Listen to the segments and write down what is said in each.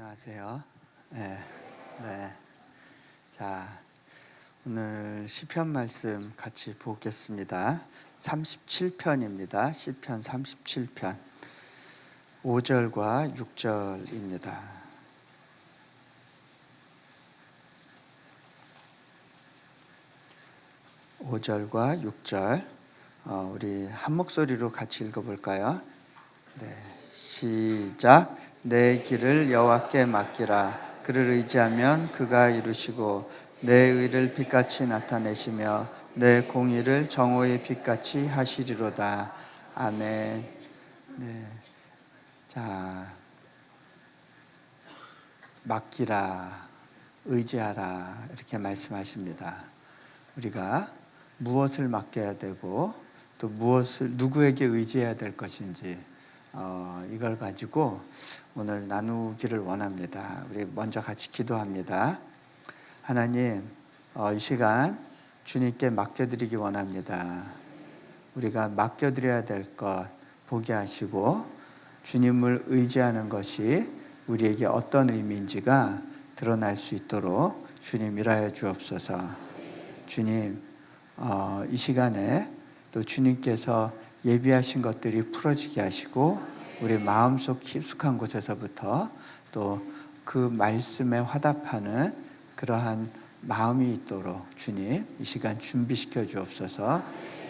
안녕하세요. 네, 네. 자, 오늘 시편 말씀 같이 보겠습니다. 37편입니다. 시편 37편 5절과 6절입니다. 5절과 6절 우리 한 목소리로 같이 읽어볼까요? 네, 시작. 내 길을 여호와께 맡기라. 그를 의지하면 그가 이루시고 내 의를 빛같이 나타내시며 내 공의를 정오의 빛같이 하시리로다. 아멘. 네, 자, 맡기라, 의지하라 이렇게 말씀하십니다. 우리가 무엇을 맡겨야 되고 또 무엇을 누구에게 의지해야 될 것인지 이걸 가지고 오늘 나누기를 원합니다. 우리 먼저 같이 기도합니다. 하나님, 이 시간 주님께 맡겨드리기 원합니다. 우리가 맡겨드려야 될 것 보게 하시고 주님을 의지하는 것이 우리에게 어떤 의미인지가 드러날 수 있도록 주님 일하여 주옵소서. 주님, 이 시간에 또 주님께서 예비하신 것들이 풀어지게 하시고 우리 마음속 깊숙한 곳에서부터 또 그 말씀에 화답하는 그러한 마음이 있도록 주님 이 시간 준비시켜 주옵소서.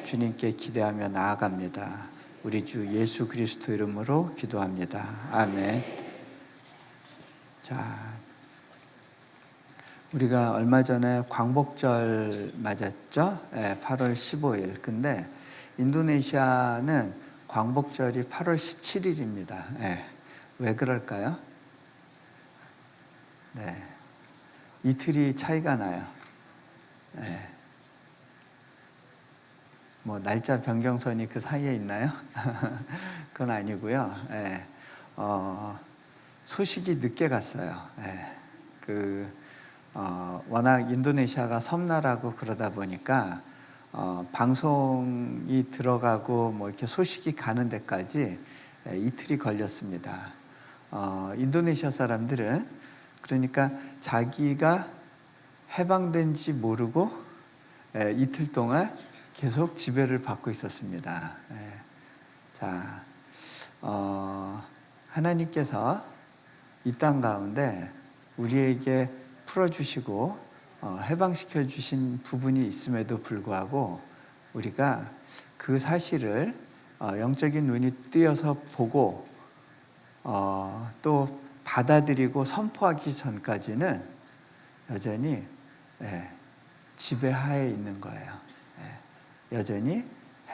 주님께 기대하며 나아갑니다. 우리 주 예수 그리스도 이름으로 기도합니다. 아멘. 자, 우리가 얼마 전에 광복절 맞았죠? 8월 15일. 근데 인도네시아는 광복절이 8월 17일입니다. 왜 그럴까요? 네, 이틀이 차이가 나요. 뭐 날짜 변경선이 그 사이에 있나요? 그건 아니고요. 소식이 늦게 갔어요. 워낙 인도네시아가 섬나라고 그러다 보니까 방송이 들어가고 뭐 이렇게 소식이 가는 데까지 이틀이 걸렸습니다. 인도네시아 사람들은 그러니까 자기가 해방된지 모르고 이틀 동안 계속 지배를 받고 있었습니다. 자, 하나님께서 이 땅 가운데 우리에게 풀어주시고 해방시켜 주신 부분이 있음에도 불구하고 우리가 그 사실을 영적인 눈이 뜨여서 보고 또 받아들이고 선포하기 전까지는 여전히 지배하에 있는 거예요. 여전히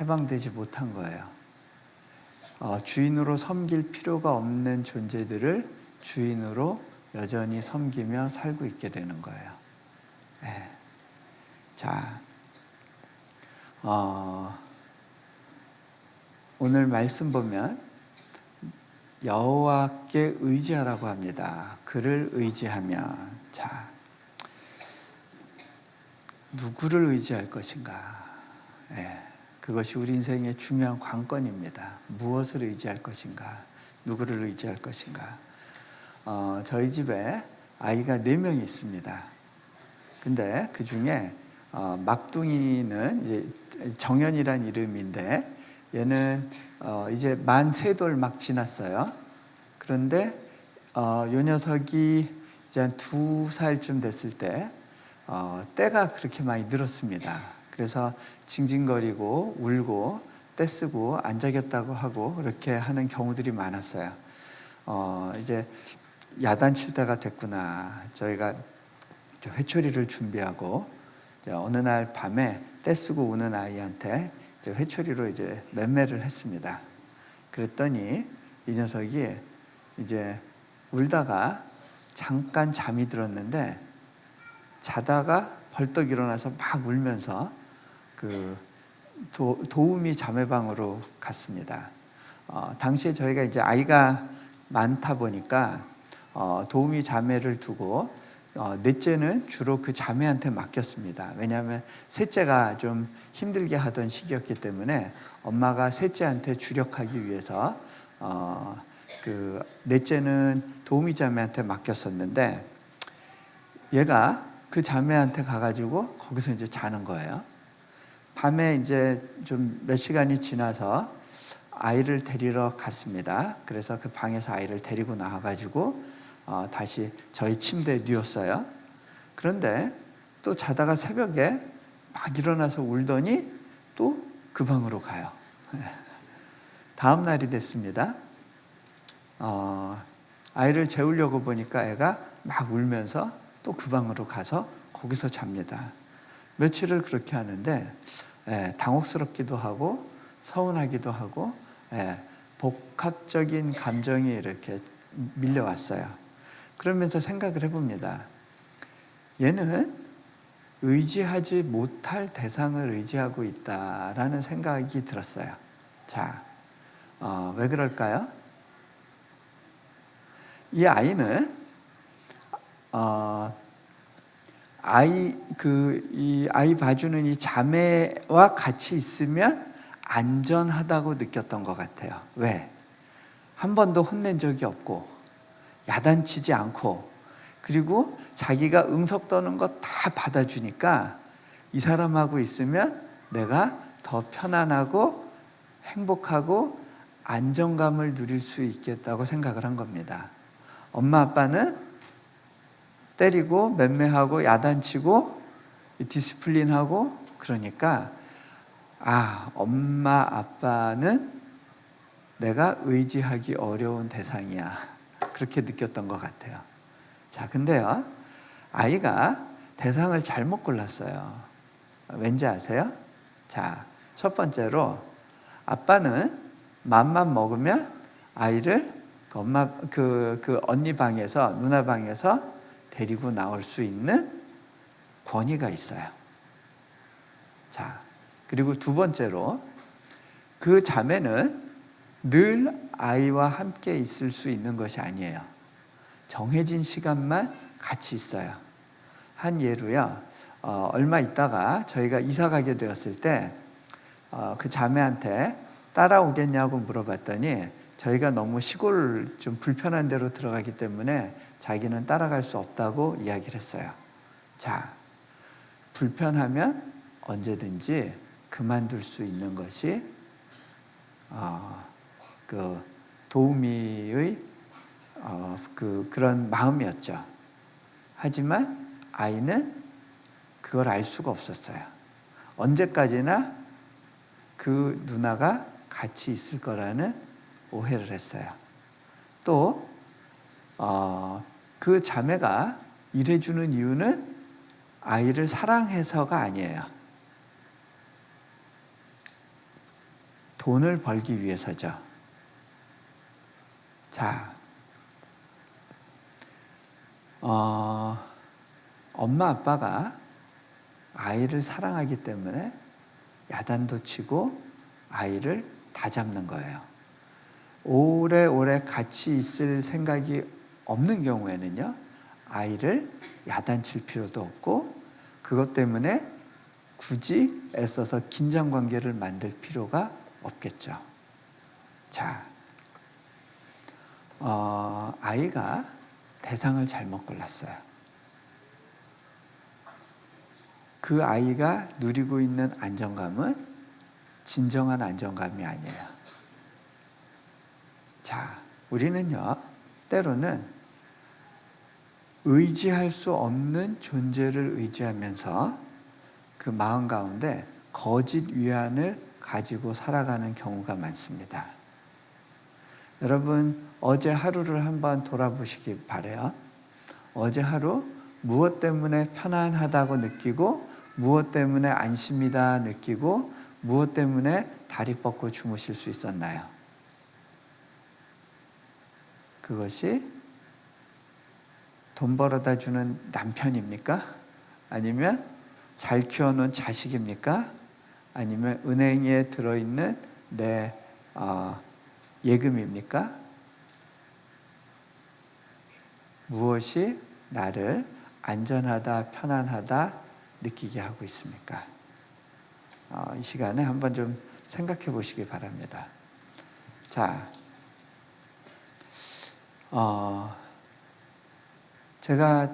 해방되지 못한 거예요. 주인으로 섬길 필요가 없는 존재들을 주인으로 여전히 섬기며 살고 있게 되는 거예요. 자, 오늘 말씀 보면 여호와께 의지하라고 합니다. 그를 의지하면, 자, 누구를 의지할 것인가? 그것이 우리 인생의 중요한 관건입니다. 무엇을 의지할 것인가? 누구를 의지할 것인가? 저희 집에 아이가 4명이 있습니다. 근데 그 중에 막둥이는 이제 정연이란 이름인데 얘는 이제 만 3돌 막 지났어요. 그런데 요 녀석이 이제 한 2살쯤 됐을 때 때가 그렇게 많이 늘었습니다. 그래서 징징거리고 울고 떼쓰고 안 자겠다고 하고 그렇게 하는 경우들이 많았어요. 이제 야단칠 때가 됐구나. 저희가 회초리를 준비하고 어느 날 밤에 떼쓰고 우는 아이한테 회초리로 이제 맴매를 했습니다. 그랬더니 이 녀석이 이제 울다가 잠깐 잠이 들었는데 자다가 벌떡 일어나서 막 울면서 그 도우미 자매방으로 갔습니다. 당시에 저희가 이제 아이가 많다 보니까 도우미 자매를 두고 넷째는 주로 그 자매한테 맡겼습니다. 왜냐하면 셋째가 좀 힘들게 하던 시기였기 때문에 엄마가 셋째한테 주력하기 위해서 넷째는 도우미 자매한테 맡겼었는데 얘가 그 자매한테 가가지고 거기서 이제 자는 거예요. 밤에 이제 좀 몇 시간이 지나서 아이를 데리러 갔습니다. 그래서 그 방에서 아이를 데리고 나와가지고 다시 저희 침대에 누웠어요. 그런데 또 자다가 새벽에 막 일어나서 울더니 또 그 방으로 가요. 다음 날이 됐습니다. 아이를 재우려고 보니까 애가 막 울면서 또 그 방으로 가서 거기서 잡니다. 며칠을 그렇게 하는데 당혹스럽기도 하고 서운하기도 하고 복합적인 감정이 이렇게 밀려왔어요. 그러면서 생각을 해봅니다. 얘는 의지하지 못할 대상을 의지하고 있다라는 생각이 들었어요. 자, 왜 그럴까요? 이 아이는 이 아이 봐주는 이 자매와 같이 있으면 안전하다고 느꼈던 것 같아요. 왜? 한 번도 혼낸 적이 없고 야단치지 않고 그리고 자기가 응석 떠는 거 다 받아주니까 이 사람하고 있으면 내가 더 편안하고 행복하고 안정감을 누릴 수 있겠다고 생각을 한 겁니다. 엄마 아빠는 때리고 맴매하고 야단치고 디시플린하고 그러니까 엄마 아빠는 내가 의지하기 어려운 대상이야. 그렇게 느꼈던 것 같아요. 자, 근데요, 아이가 대상을 잘못 골랐어요. 왠지 아세요? 자, 첫 번째로 아빠는 맘만 먹으면 아이를 그 언니 방에서 누나 방에서 데리고 나올 수 있는 권위가 있어요. 자, 그리고 두 번째로 그 자매는 늘 아이와 함께 있을 수 있는 것이 아니에요. 정해진 시간만 같이 있어요. 한 예로요, 얼마 있다가 저희가 이사 가게 되었을 때 그 자매한테 따라오겠냐고 물어봤더니 저희가 너무 시골 좀 불편한 데로 들어가기 때문에 자기는 따라갈 수 없다고 이야기를 했어요. 자, 불편하면 언제든지 그만둘 수 있는 것이 그 도우미의 그런 마음이었죠. 하지만 아이는 그걸 알 수가 없었어요. 언제까지나 그 누나가 같이 있을 거라는 오해를 했어요. 또 그 자매가 일해주는 이유는 아이를 사랑해서가 아니에요. 돈을 벌기 위해서죠. 자, 엄마 아빠가 아이를 사랑하기 때문에 야단도 치고 아이를 다 잡는 거예요. 오래오래 같이 있을 생각이 없는 경우에는요, 아이를 야단칠 필요도 없고 그것 때문에 굳이 애써서 긴장 관계를 만들 필요가 없겠죠. 자, 아이가 대상을 잘못 골랐어요. 그 아이가 누리고 있는 안정감은 진정한 안정감이 아니에요. 자, 우리는요, 때로는 의지할 수 없는 존재를 의지하면서 그 마음 가운데 거짓 위안을 가지고 살아가는 경우가 많습니다. 여러분, 어제 하루를 한번 돌아보시기 바라요. 어제 하루 무엇 때문에 편안하다고 느끼고 무엇 때문에 안심이다 느끼고 무엇 때문에 다리 뻗고 주무실 수 있었나요? 그것이 돈 벌어다 주는 남편입니까? 아니면 잘 키워놓은 자식입니까? 아니면 은행에 들어있는 내 예금입니까? 무엇이 나를 안전하다, 편안하다 느끼게 하고 있습니까? 이 시간에 한번 좀 생각해 보시기 바랍니다. 자, 어, 제가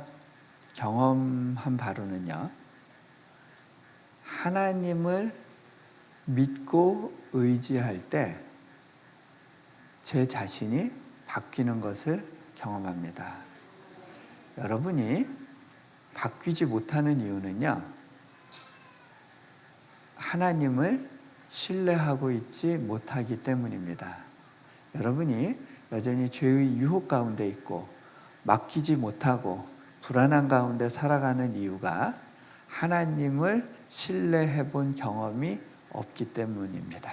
경험한 바로는요, 하나님을 믿고 의지할 때 제 자신이 바뀌는 것을 경험합니다. 여러분이 바뀌지 못하는 이유는요, 하나님을 신뢰하고 있지 못하기 때문입니다. 여러분이 여전히 죄의 유혹 가운데 있고 맡기지 못하고 불안한 가운데 살아가는 이유가 하나님을 신뢰해 본 경험이 없기 때문입니다.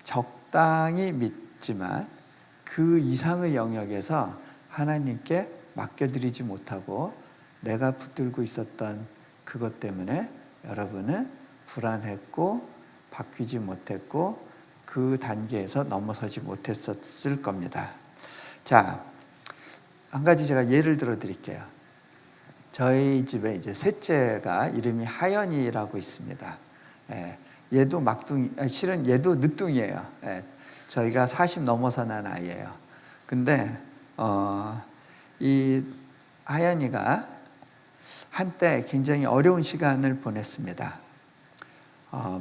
적당히 믿지만 그 이상의 영역에서 하나님께 맡겨드리지 못하고 내가 붙들고 있었던 그것 때문에 여러분은 불안했고 바뀌지 못했고 그 단계에서 넘어서지 못했었을 겁니다. 자, 한 가지 제가 예를 들어 드릴게요. 저희 집에 이제 셋째가 이름이 하연이라고 있습니다. 얘도 막둥이, 실은 얘도 늦둥이에요. 저희가 40 넘어서 난 아이예요. 근데 이 하연이가 한때 굉장히 어려운 시간을 보냈습니다.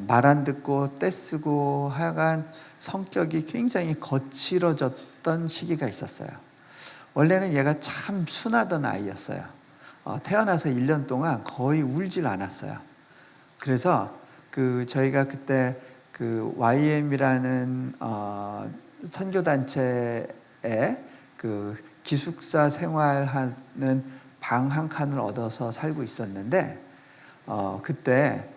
말 안 듣고 떼쓰고 하여간 성격이 굉장히 거칠어졌던 시기가 있었어요. 원래는 얘가 참 순하던 아이였어요. 태어나서 1년 동안 거의 울질 않았어요. 그래서 저희가 그때 그 YM이라는 선교단체에 그 기숙사 생활하는 방 한 칸을 얻어서 살고 있었는데 그때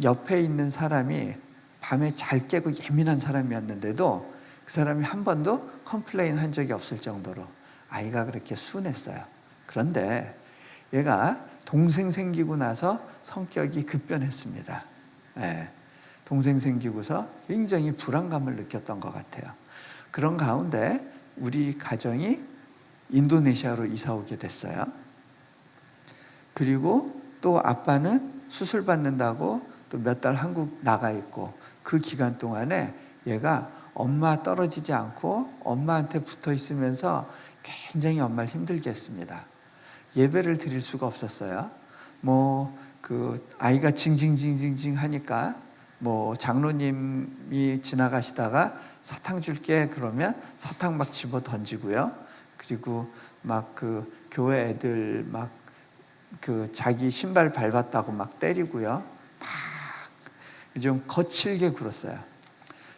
옆에 있는 사람이 밤에 잘 깨고 예민한 사람이었는데도 그 사람이 한 번도 컴플레인 한 적이 없을 정도로 아이가 그렇게 순했어요. 그런데 얘가 동생 생기고 나서 성격이 급변했습니다. 동생 생기고서 굉장히 불안감을 느꼈던 것 같아요. 그런 가운데 우리 가정이 인도네시아로 이사 오게 됐어요. 그리고 또 아빠는 수술 받는다고 또 몇 달 한국 나가 있고 그 기간 동안에 얘가 엄마 떨어지지 않고 엄마한테 붙어 있으면서 굉장히 엄마를 힘들게 했습니다. 예배를 드릴 수가 없었어요. 아이가 징징징징징 하니까 장로님이 지나가시다가 사탕 줄게 그러면 사탕 막 집어 던지고요. 그리고 교회 애들 자기 신발 밟았다고 막 때리고요. 막 좀 거칠게 굴었어요.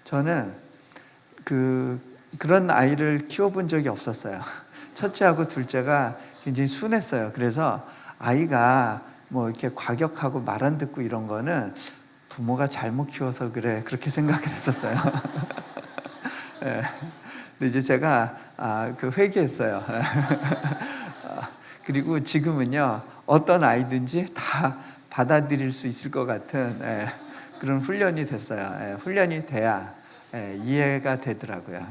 저는 그런 아이를 키워본 적이 없었어요. 첫째하고 둘째가 굉장히 순했어요. 그래서 아이가 이렇게 과격하고 말 안 듣고 이런 거는 부모가 잘못 키워서 그래 그렇게 생각을 했었어요. 네. 근데 이제 제가 회개했어요. 그리고 지금은요 어떤 아이든지 다 받아들일 수 있을 것 같은 그런 훈련이 됐어요. 훈련이 돼야 이해가 되더라고요.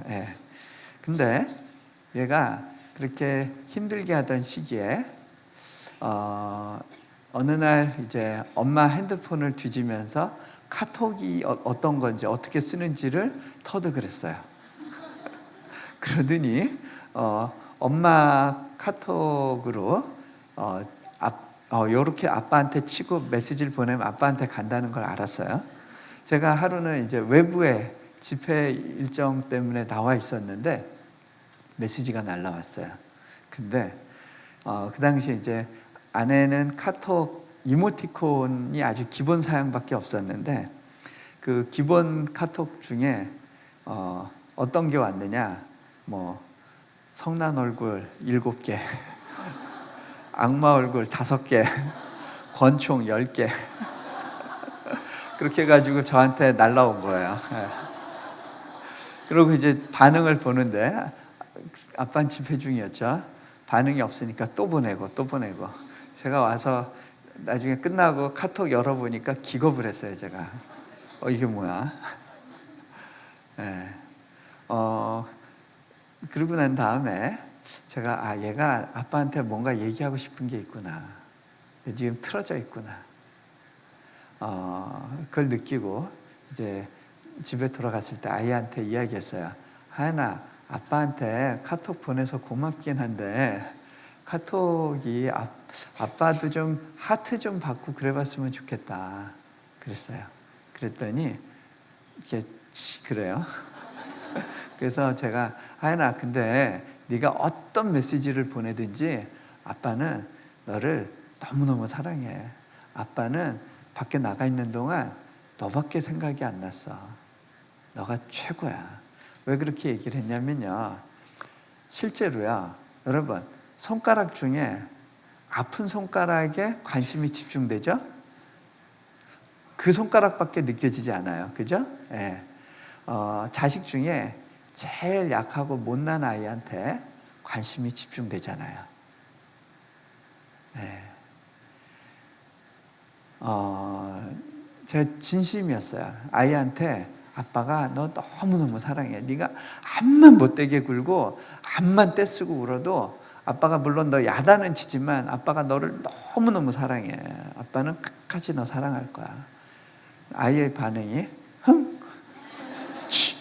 근데 얘가 그렇게 힘들게 하던 시기에 어느 날 이제 엄마 핸드폰을 뒤지면서 카톡이 어떤 건지 어떻게 쓰는지를 터득을 했어요. 그러더니 엄마 카톡으로 요렇게 아빠한테 치고 메시지를 보내면 아빠한테 간다는 걸 알았어요. 제가 하루는 이제 외부에 집회 일정 때문에 나와 있었는데 메시지가 날라왔어요. 근데 그 당시에 이제 아내는 카톡 이모티콘이 아주 기본 사양밖에 없었는데 그 기본 카톡 중에 어떤 게 왔느냐, 성난 얼굴 7개, 악마 얼굴 5개, 권총 10개 그렇게 해가지고 저한테 날라온 거예요. 그리고 이제 반응을 보는데 아빠는 집회 중이었죠. 반응이 없으니까 또 보내고 제가 와서 나중에 끝나고 카톡 열어보니까 기겁을 했어요. 제가 이게 뭐야. 그러고 난 다음에 제가 얘가 아빠한테 뭔가 얘기하고 싶은 게 있구나. 근데 지금 틀어져 있구나. 그걸 느끼고 이제 집에 돌아갔을 때 아이한테 이야기했어요. 하연아, 아빠한테 카톡 보내서 고맙긴 한데 카톡이 아빠도 좀 하트 좀 받고 그래봤으면 좋겠다 그랬어요. 그랬더니 이렇게 그래요. 그래서 제가 하연아, 근데 네가 어떤 메시지를 보내든지 아빠는 너를 너무너무 사랑해. 아빠는 밖에 나가 있는 동안 너밖에 생각이 안 났어. 너가 최고야. 왜 그렇게 얘기를 했냐면요, 실제로요, 여러분, 손가락 중에 아픈 손가락에 관심이 집중되죠? 그 손가락밖에 느껴지지 않아요. 그죠? 예. 자식 중에 제일 약하고 못난 아이한테 관심이 집중되잖아요. 예. 제가 진심이었어요. 아이한테 아빠가 너 너무너무 사랑해. 네가 암만 못되게 굴고 암만 떼쓰고 울어도 아빠가 물론 너 야단은 치지만 아빠가 너를 너무너무 사랑해. 아빠는 끝까지 너 사랑할 거야. 아이의 반응이 흥? 치.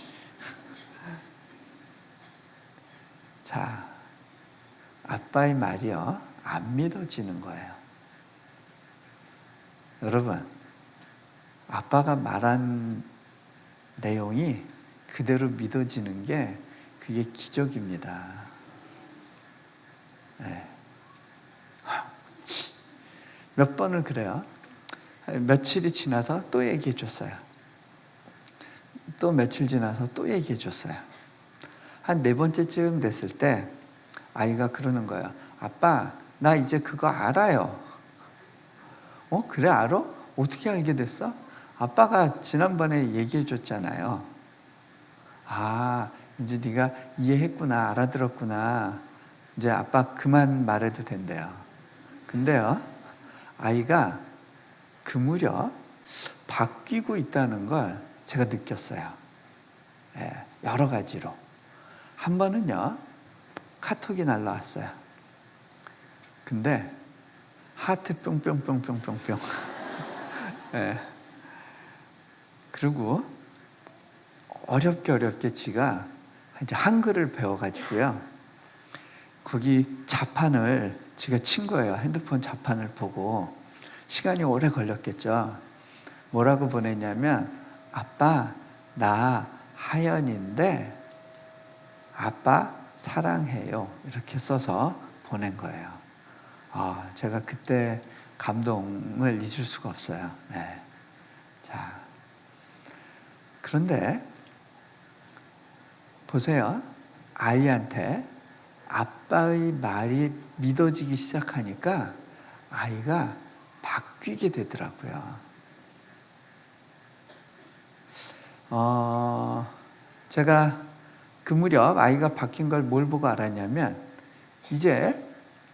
자, 아빠의 말이요, 안 믿어지는 거예요. 여러분, 아빠가 말한 내용이 그대로 믿어지는 게 그게 기적입니다. 네. 몇 번을 그래요. 며칠이 지나서 또 얘기해 줬어요. 또 며칠 지나서 또 얘기해 줬어요. 한 4번째쯤 됐을 때 아이가 그러는 거예요. 아빠, 나 이제 그거 알아요. 그래, 알아? 어떻게 알게 됐어? 아빠가 지난번에 얘기해 줬잖아요. 아, 이제 네가 이해했구나, 알아들었구나. 이제 아빠 그만 말해도 된대요. 근데요, 아이가 그 무렵 바뀌고 있다는 걸 제가 느꼈어요. 예, 여러 가지로. 한 번은요, 카톡이 날라왔어요. 근데 하트 뿅뿅뿅뿅뿅뿅. 예. 그리고 어렵게 지가 이제 한글을 배워가지고요, 거기 자판을 지가 친 거예요. 핸드폰 자판을 보고. 시간이 오래 걸렸겠죠. 뭐라고 보냈냐면, 아빠, 나 하연인데 아빠 사랑해요. 이렇게 써서 보낸 거예요. 제가 그때 감동을 잊을 수가 없어요. 네. 자, 그런데 보세요. 아이한테 아빠의 말이 믿어지기 시작하니까 아이가 바뀌게 되더라고요. 제가 그 무렵 아이가 바뀐 걸 뭘 보고 알았냐면, 이제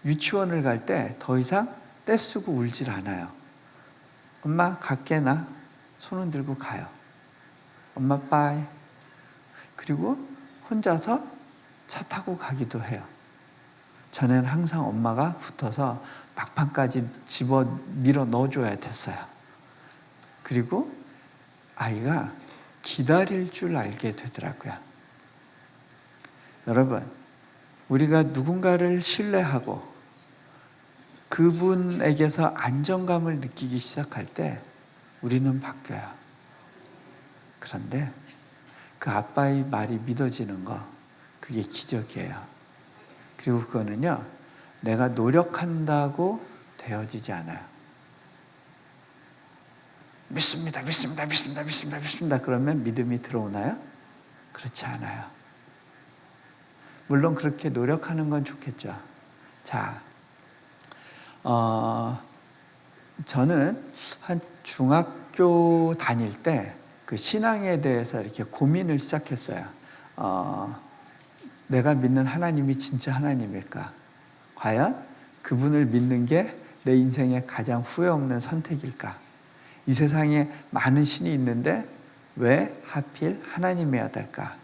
유치원을 갈 때 더 이상 떼쓰고 울질 않아요. 엄마 갈게, 나 손은 들고 가요. 엄마 빠이. 그리고 혼자서 차 타고 가기도 해요. 전에는 항상 엄마가 붙어서 막판까지 집어 밀어 넣어줘야 됐어요. 그리고 아이가 기다릴 줄 알게 되더라고요. 여러분, 우리가 누군가를 신뢰하고 그분에게서 안정감을 느끼기 시작할 때 우리는 바뀌어요. 그런데 그 아빠의 말이 믿어지는 거, 그게 기적이에요. 그리고 그거는요, 내가 노력한다고 되어지지 않아요. 믿습니다. 그러면 믿음이 들어오나요? 그렇지 않아요. 물론 그렇게 노력하는 건 좋겠죠. 자, 저는 한 중학교 다닐 때 그 신앙에 대해서 이렇게 고민을 시작했어요. 내가 믿는 하나님이 진짜 하나님일까? 과연 그분을 믿는 게 내 인생의 가장 후회 없는 선택일까? 이 세상에 많은 신이 있는데 왜 하필 하나님이어야 될까?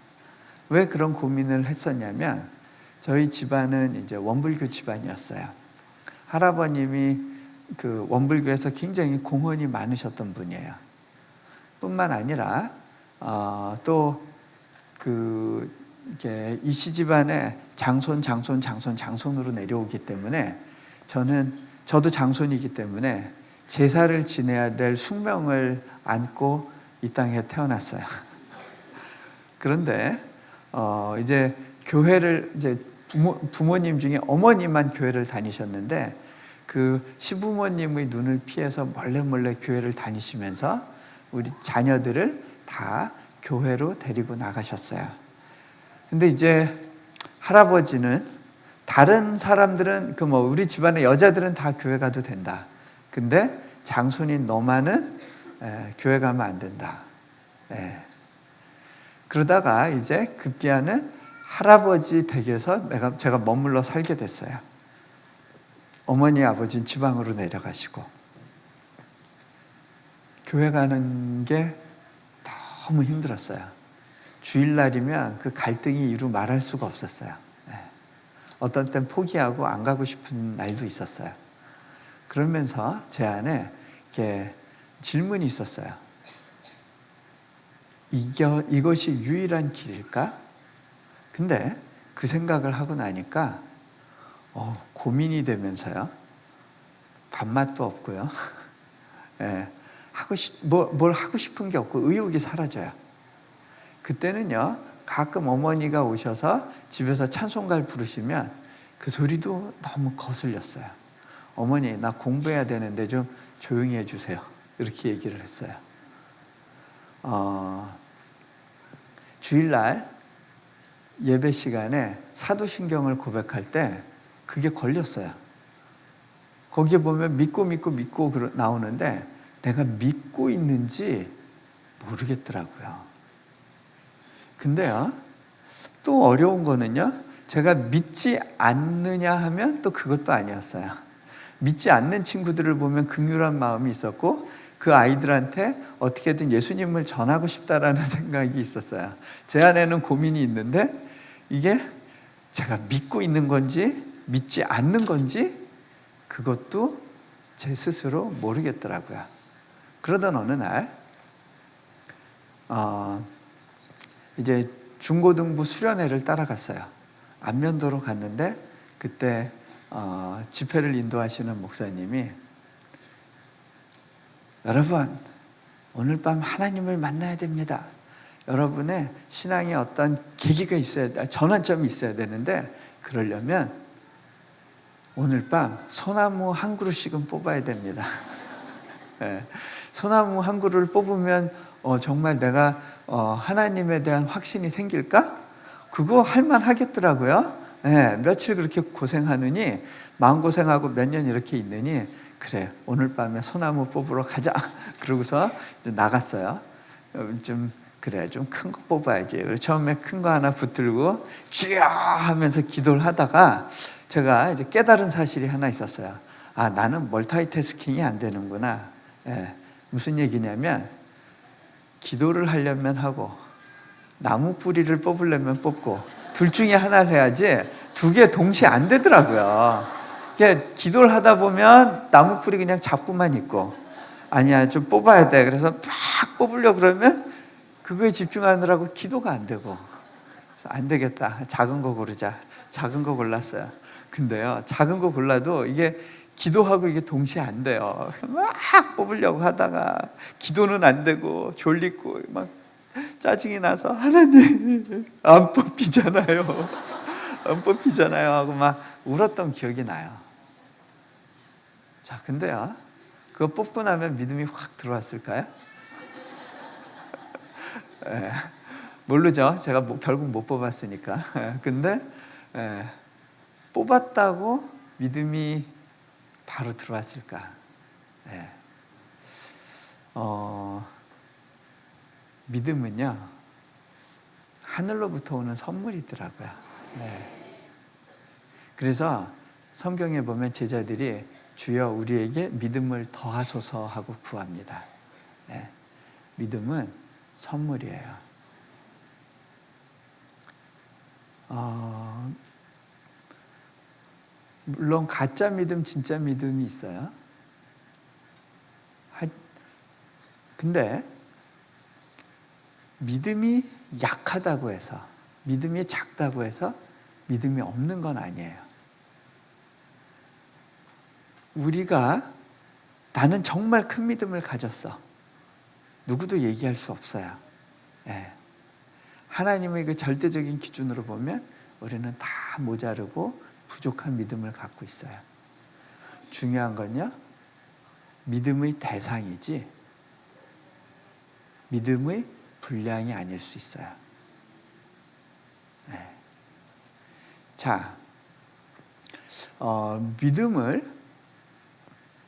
왜 그런 고민을 했었냐면, 저희 집안은 이제 원불교 집안이었어요. 할아버님이 그 원불교에서 굉장히 공헌이 많으셨던 분이에요. 뿐만 아니라 또 그 이렇게 이씨 집안에 장손으로 내려오기 때문에 저도 장손이기 때문에 제사를 지내야 될 숙명을 안고 이 땅에 태어났어요. 그런데 이제 교회를 이제 부모님 중에 어머니만 교회를 다니셨는데 그 시부모님의 눈을 피해서 몰래 교회를 다니시면서 우리 자녀들을 다 교회로 데리고 나가셨어요. 근데 이제 할아버지는 다른 사람들은 우리 집안의 여자들은 다 교회 가도 된다. 근데 장손인 너만은 교회 가면 안 된다. 그러다가 이제 급기야는 할아버지 댁에서 제가 머물러 살게 됐어요. 어머니 아버지는 지방으로 내려가시고 교회 가는 게 너무 힘들었어요. 주일날이면 그 갈등이 이루 말할 수가 없었어요. 어떤 땐 포기하고 안 가고 싶은 날도 있었어요. 그러면서 제 안에 이렇게 질문이 있었어요. 이것이 유일한 길일까? 근데 그 생각을 하고 나니까 고민이 되면서요. 밥맛도 없고요. 뭘 하고 싶은 게 없고 의욕이 사라져요. 그때는요, 가끔 어머니가 오셔서 집에서 찬송가를 부르시면 그 소리도 너무 거슬렸어요. 어머니, 나 공부해야 되는데 좀 조용히 해주세요. 이렇게 얘기를 했어요. 주일날 예배 시간에 사도신경을 고백할 때 그게 걸렸어요. 거기에 보면 믿고 나오는데 내가 믿고 있는지 모르겠더라고요. 근데요, 또 어려운 거는요, 제가 믿지 않느냐 하면 또 그것도 아니었어요. 믿지 않는 친구들을 보면 긍휼한 마음이 있었고 그 아이들한테 어떻게든 예수님을 전하고 싶다라는 생각이 있었어요. 제 안에는 고민이 있는데 이게 제가 믿고 있는 건지 믿지 않는 건지 그것도 제 스스로 모르겠더라고요. 그러던 어느 날 이제 중고등부 수련회를 따라갔어요. 안면도로 갔는데 그때 집회를 인도하시는 목사님이 여러분, 오늘 밤 하나님을 만나야 됩니다. 여러분의 신앙에 어떤 계기가 전환점이 있어야 되는데 그러려면 오늘 밤 소나무 한 그루씩은 뽑아야 됩니다. 소나무 한 그루를 뽑으면 정말 내가 하나님에 대한 확신이 생길까? 그거 할만 하겠더라고요. 며칠 그렇게 고생하느니 마음고생하고 몇 년 이렇게 있느니 그래, 오늘 밤에 소나무 뽑으러 가자. 그러고서 나갔어요. 좀 큰 거 뽑아야지. 처음에 큰 거 하나 붙들고 주여 하면서 기도를 하다가 제가 이제 깨달은 사실이 하나 있었어요. 나는 멀티태스킹이 안 되는구나. 무슨 얘기냐면 기도를 하려면 하고 나무 뿌리를 뽑으려면 뽑고 둘 중에 하나를 해야지 두 개 동시에 안 되더라고요. 기도를 하다 보면 나무 뿌리 그냥 잡고만 있고 아니야, 좀 뽑아야 돼. 그래서 막 뽑으려고 그러면 그거에 집중하느라고 기도가 안 되고 그래서 안 되겠다. 작은 거 고르자. 작은 거 골랐어요. 근데요, 작은 거 골라도 이게 기도하고 이게 동시에 안 돼요. 막 뽑으려고 하다가 기도는 안 되고 졸리고 막 짜증이 나서 하나님 안 뽑히잖아요. 안 뽑히잖아요 하고 막 울었던 기억이 나요. 자, 근데요, 그거 뽑고 나면 믿음이 확 들어왔을까요? 모르죠. 제가 결국 못 뽑았으니까. 근데 뽑았다고 믿음이 바로 들어왔을까? 믿음은요, 하늘로부터 오는 선물이더라고요. 그래서 성경에 보면 제자들이 주여 우리에게 믿음을 더하소서 하고 구합니다. 믿음은 선물이에요. 물론 가짜 믿음, 진짜 믿음이 있어요. 근데 믿음이 약하다고 해서 믿음이 작다고 해서 믿음이 없는 건 아니에요. 우리가 나는 정말 큰 믿음을 가졌어. 누구도 얘기할 수 없어요. 예. 하나님의 그 절대적인 기준으로 보면 우리는 다 모자르고 부족한 믿음을 갖고 있어요. 중요한 건요, 믿음의 대상이지 믿음의 분량이 아닐 수 있어요. 네. 자, 믿음을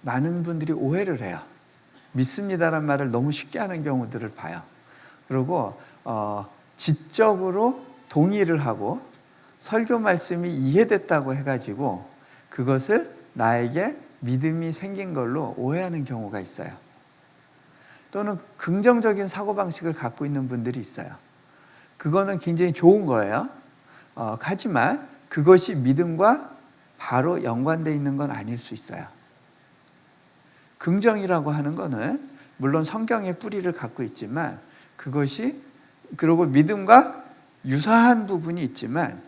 많은 분들이 오해를 해요. 믿습니다란 말을 너무 쉽게 하는 경우들을 봐요. 그리고 지적으로 동의를 하고 설교 말씀이 이해됐다고 해가지고 그것을 나에게 믿음이 생긴 걸로 오해하는 경우가 있어요. 또는 긍정적인 사고방식을 갖고 있는 분들이 있어요. 그거는 굉장히 좋은 거예요. 하지만 그것이 믿음과 바로 연관되어 있는 건 아닐 수 있어요. 긍정이라고 하는 거는 물론 성경의 뿌리를 갖고 있지만 그것이 그리고 믿음과 유사한 부분이 있지만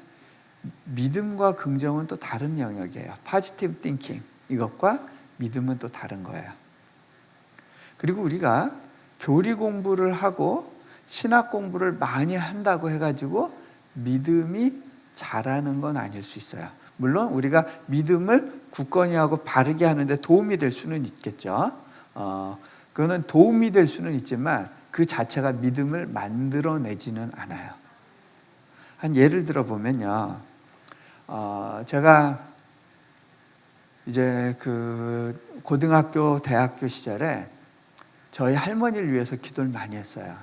믿음과 긍정은 또 다른 영역이에요. Positive thinking 이것과 믿음은 또 다른 거예요. 그리고 우리가 교리 공부를 하고 신학 공부를 많이 한다고 해가지고 믿음이 자라는 건 아닐 수 있어요. 물론 우리가 믿음을 굳건히 하고 바르게 하는데 도움이 될 수는 있겠죠. 그거는 도움이 될 수는 있지만 그 자체가 믿음을 만들어내지는 않아요. 한 예를 들어 보면요, 제가 이제 그 고등학교, 대학교 시절에 저희 할머니를 위해서 기도를 많이 했어요.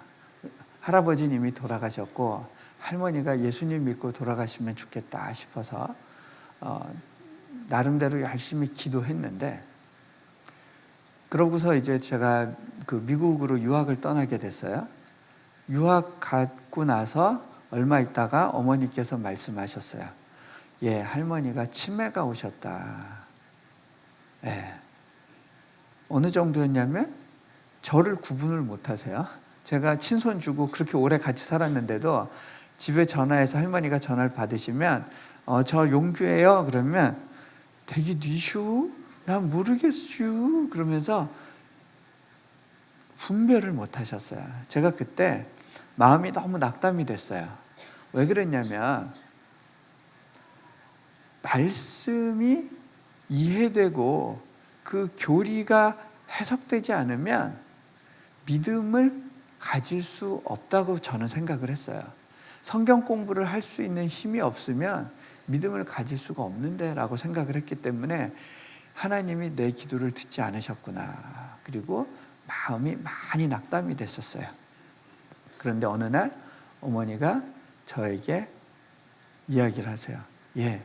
할아버지는 이미 돌아가셨고 할머니가 예수님 믿고 돌아가시면 좋겠다 싶어서 나름대로 열심히 기도했는데, 그러고서 이제 제가 그 미국으로 유학을 떠나게 됐어요. 유학 갔고 나서 얼마 있다가 어머니께서 말씀하셨어요. 예, 할머니가 치매가 오셨다. 예. 어느 정도였냐면 저를 구분을 못 하세요. 제가 친손 주고 그렇게 오래 같이 살았는데도 집에 전화해서 할머니가 전화를 받으시면 저 용규예요. 그러면 되게 뉘쇼? 난 모르겠슈. 그러면서 분별을 못 하셨어요. 제가 그때 마음이 너무 낙담이 됐어요. 왜 그랬냐면 말씀이 이해되고 그 교리가 해석되지 않으면 믿음을 가질 수 없다고 저는 생각을 했어요. 성경 공부를 할 수 있는 힘이 없으면 믿음을 가질 수가 없는데 라고 생각을 했기 때문에 하나님이 내 기도를 듣지 않으셨구나. 그리고 마음이 많이 낙담이 됐었어요. 그런데 어느 날 어머니가 저에게 이야기를 하세요. 예,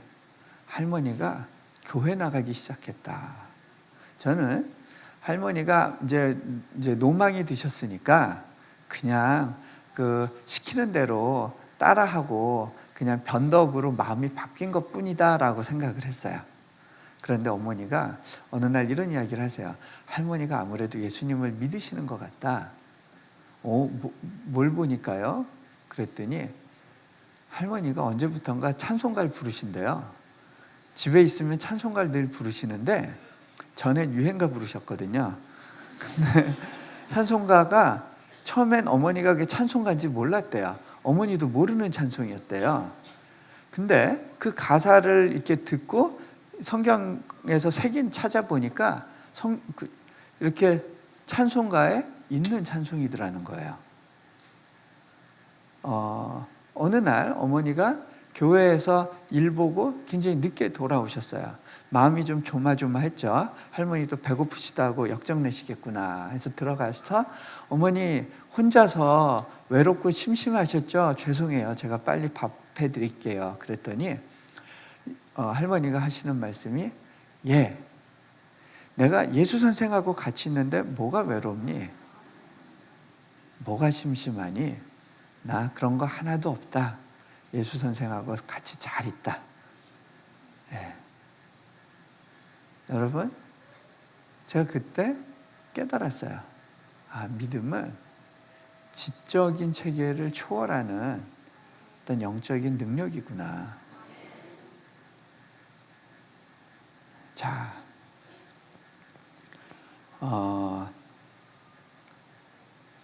할머니가 교회 나가기 시작했다. 저는 할머니가 이제 노망이 드셨으니까 그냥 그 시키는 대로 따라하고 그냥 변덕으로 마음이 바뀐 것 뿐이다라고 생각을 했어요. 그런데 어머니가 어느 날 이런 이야기를 하세요. 할머니가 아무래도 예수님을 믿으시는 것 같다. 뭘 보니까요? 그랬더니 할머니가 언제부턴가 찬송가를 부르신대요. 집에 있으면 찬송가를 늘 부르시는데 전엔 유행가 부르셨거든요. 근데 찬송가가 처음엔 어머니가 그게 찬송가인지 몰랐대요. 어머니도 모르는 찬송이었대요. 근데 그 가사를 이렇게 듣고 성경에서 색인 찾아보니까 이렇게 찬송가에 있는 찬송이더라는 거예요. 어느 날 어머니가 교회에서 일 보고 굉장히 늦게 돌아오셨어요. 마음이 좀 조마조마했죠. 할머니도 배고프시다고 역정내시겠구나 해서 들어가서 어머니 혼자서 외롭고 심심하셨죠? 죄송해요. 제가 빨리 밥 해드릴게요. 그랬더니 할머니가 하시는 말씀이 예, 내가 예수 선생하고 같이 있는데 뭐가 외롭니? 뭐가 심심하니? 나 그런 거 하나도 없다. 예수 선생하고 같이 잘 있다. 예. 여러분, 제가 그때 깨달았어요. 믿음은 지적인 체계를 초월하는 어떤 영적인 능력이구나. 자,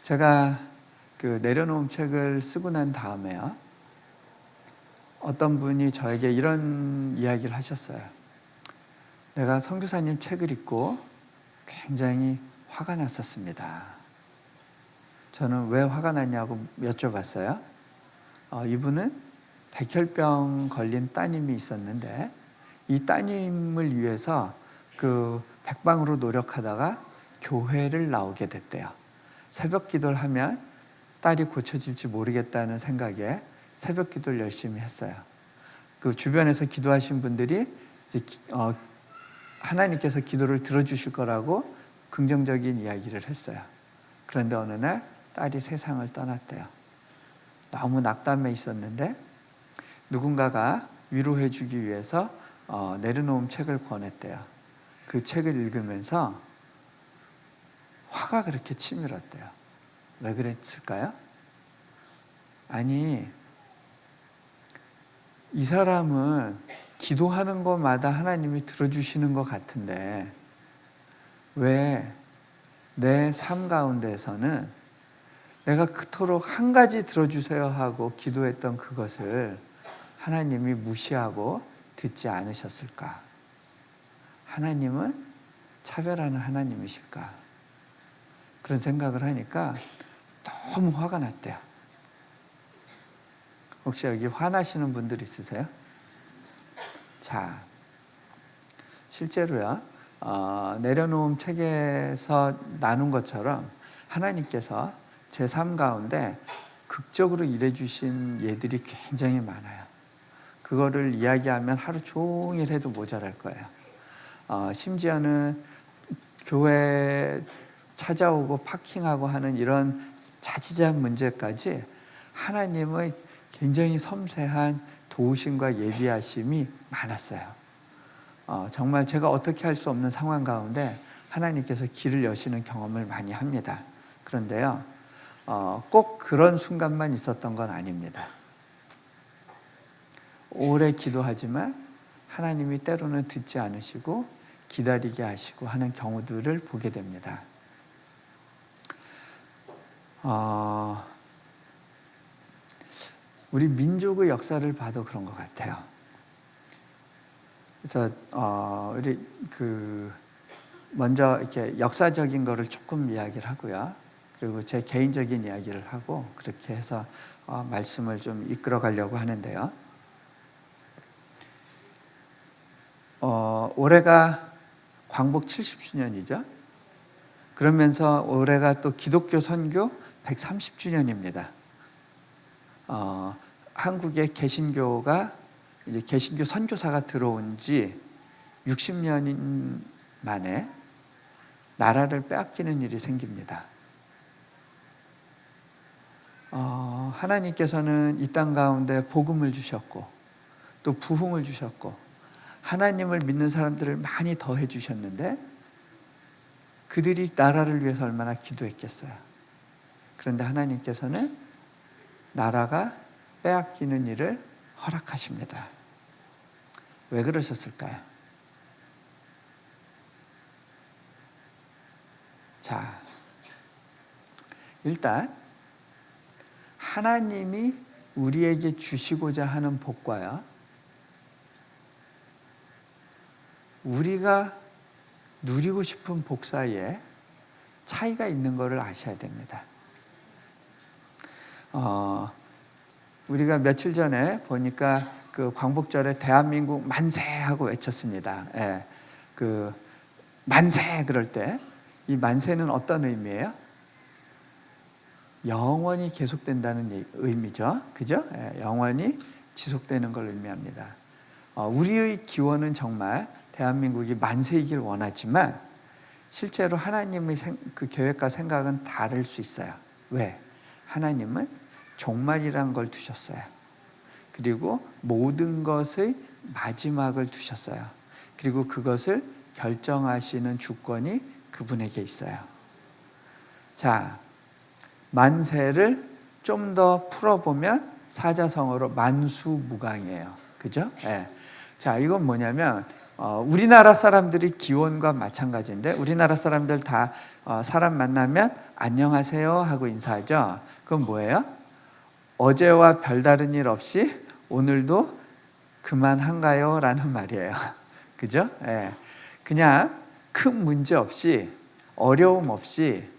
제가 그 내려놓음 책을 쓰고 난 다음에요, 어떤 분이 저에게 이런 이야기를 하셨어요. 내가 선교사님 책을 읽고 굉장히 화가 났었습니다. 저는 왜 화가 났냐고 여쭤봤어요. 이분은 백혈병 걸린 따님이 있었는데 이 따님을 위해서 그 백방으로 노력하다가 교회를 나오게 됐대요. 새벽 기도를 하면 딸이 고쳐질지 모르겠다는 생각에 새벽 기도를 열심히 했어요. 그 주변에서 기도하신 분들이 이제 하나님께서 기도를 들어주실 거라고 긍정적인 이야기를 했어요. 그런데 어느 날 딸이 세상을 떠났대요. 너무 낙담해 있었는데 누군가가 위로해 주기 위해서 내려놓음 책을 권했대요. 그 책을 읽으면서 화가 그렇게 치밀었대요. 왜 그랬을까요? 아니, 이 사람은 기도하는 것마다 하나님이 들어주시는 것 같은데 왜 내 삶 가운데서는 내가 그토록 한 가지 들어주세요 하고 기도했던 그것을 하나님이 무시하고 듣지 않으셨을까? 하나님은 차별하는 하나님이실까? 그런 생각을 하니까 너무 화가 났대요. 혹시 여기 화나시는 분들 있으세요? 자, 실제로요, 내려놓음 책에서 나눈 것처럼 하나님께서 제 삶 가운데 극적으로 일해주신 예들이 굉장히 많아요. 그거를 이야기하면 하루 종일 해도 모자랄 거예요. 심지어는 교회 찾아오고 파킹하고 하는 이런 자지자한 문제까지 하나님의 굉장히 섬세한 도우심과 예비하심이 많았어요. 정말 제가 어떻게 할 수 없는 상황 가운데 하나님께서 길을 여시는 경험을 많이 합니다. 그런데요, 꼭 그런 순간만 있었던 건 아닙니다. 오래 기도하지만 하나님이 때로는 듣지 않으시고 기다리게 하시고 하는 경우들을 보게 됩니다. 우리 민족의 역사를 봐도 그런 것 같아요. 그래서 우리 먼저 이렇게 역사적인 거를 조금 이야기를 하고요. 그리고 제 개인적인 이야기를 하고 그렇게 해서 말씀을 좀 이끌어 가려고 하는데요. 올해가 광복 70주년이죠. 그러면서 올해가 또 기독교 선교 130주년입니다. 한국에 개신교가 이제 개신교 선교사가 들어온 지 60년 만에 나라를 빼앗기는 일이 생깁니다. 하나님께서는 이 땅 가운데 복음을 주셨고 또 부흥을 주셨고 하나님을 믿는 사람들을 많이 더해 주셨는데 그들이 나라를 위해서 얼마나 기도했겠어요. 그런데 하나님께서는 나라가 빼앗기는 일을 허락하십니다. 왜 그러셨을까요? 자, 일단 하나님이 우리에게 주시고자 하는 복과요, 우리가 누리고 싶은 복 사이에 차이가 있는 것을 아셔야 됩니다. 우리가 며칠 전에 보니까 그 광복절에 대한민국 만세하고 외쳤습니다. 예, 그 만세 그럴 때 이 만세는 어떤 의미예요? 영원히 계속된다는 의미죠. 그죠? 예, 영원히 지속되는 걸 의미합니다. 우리의 기원은 정말 대한민국이 만세이길 원하지만 실제로 하나님의 그 계획과 생각은 다를 수 있어요. 왜? 하나님은 종말이란 걸 두셨어요. 그리고 모든 것의 마지막을 두셨어요. 그리고 그것을 결정하시는 주권이 그분에게 있어요. 자, 만세를 좀 더 풀어보면 사자성어로 만수무강이에요. 그죠? 예. 자, 이건 뭐냐면 우리나라 사람들이 기원과 마찬가지인데 우리나라 사람들 다 사람 만나면 안녕하세요 하고 인사하죠. 그건 뭐예요? 어제와 별다른 일 없이 오늘도 그만한가요? 라는 말이에요. 그죠? 예. 그냥 큰 문제 없이 어려움 없이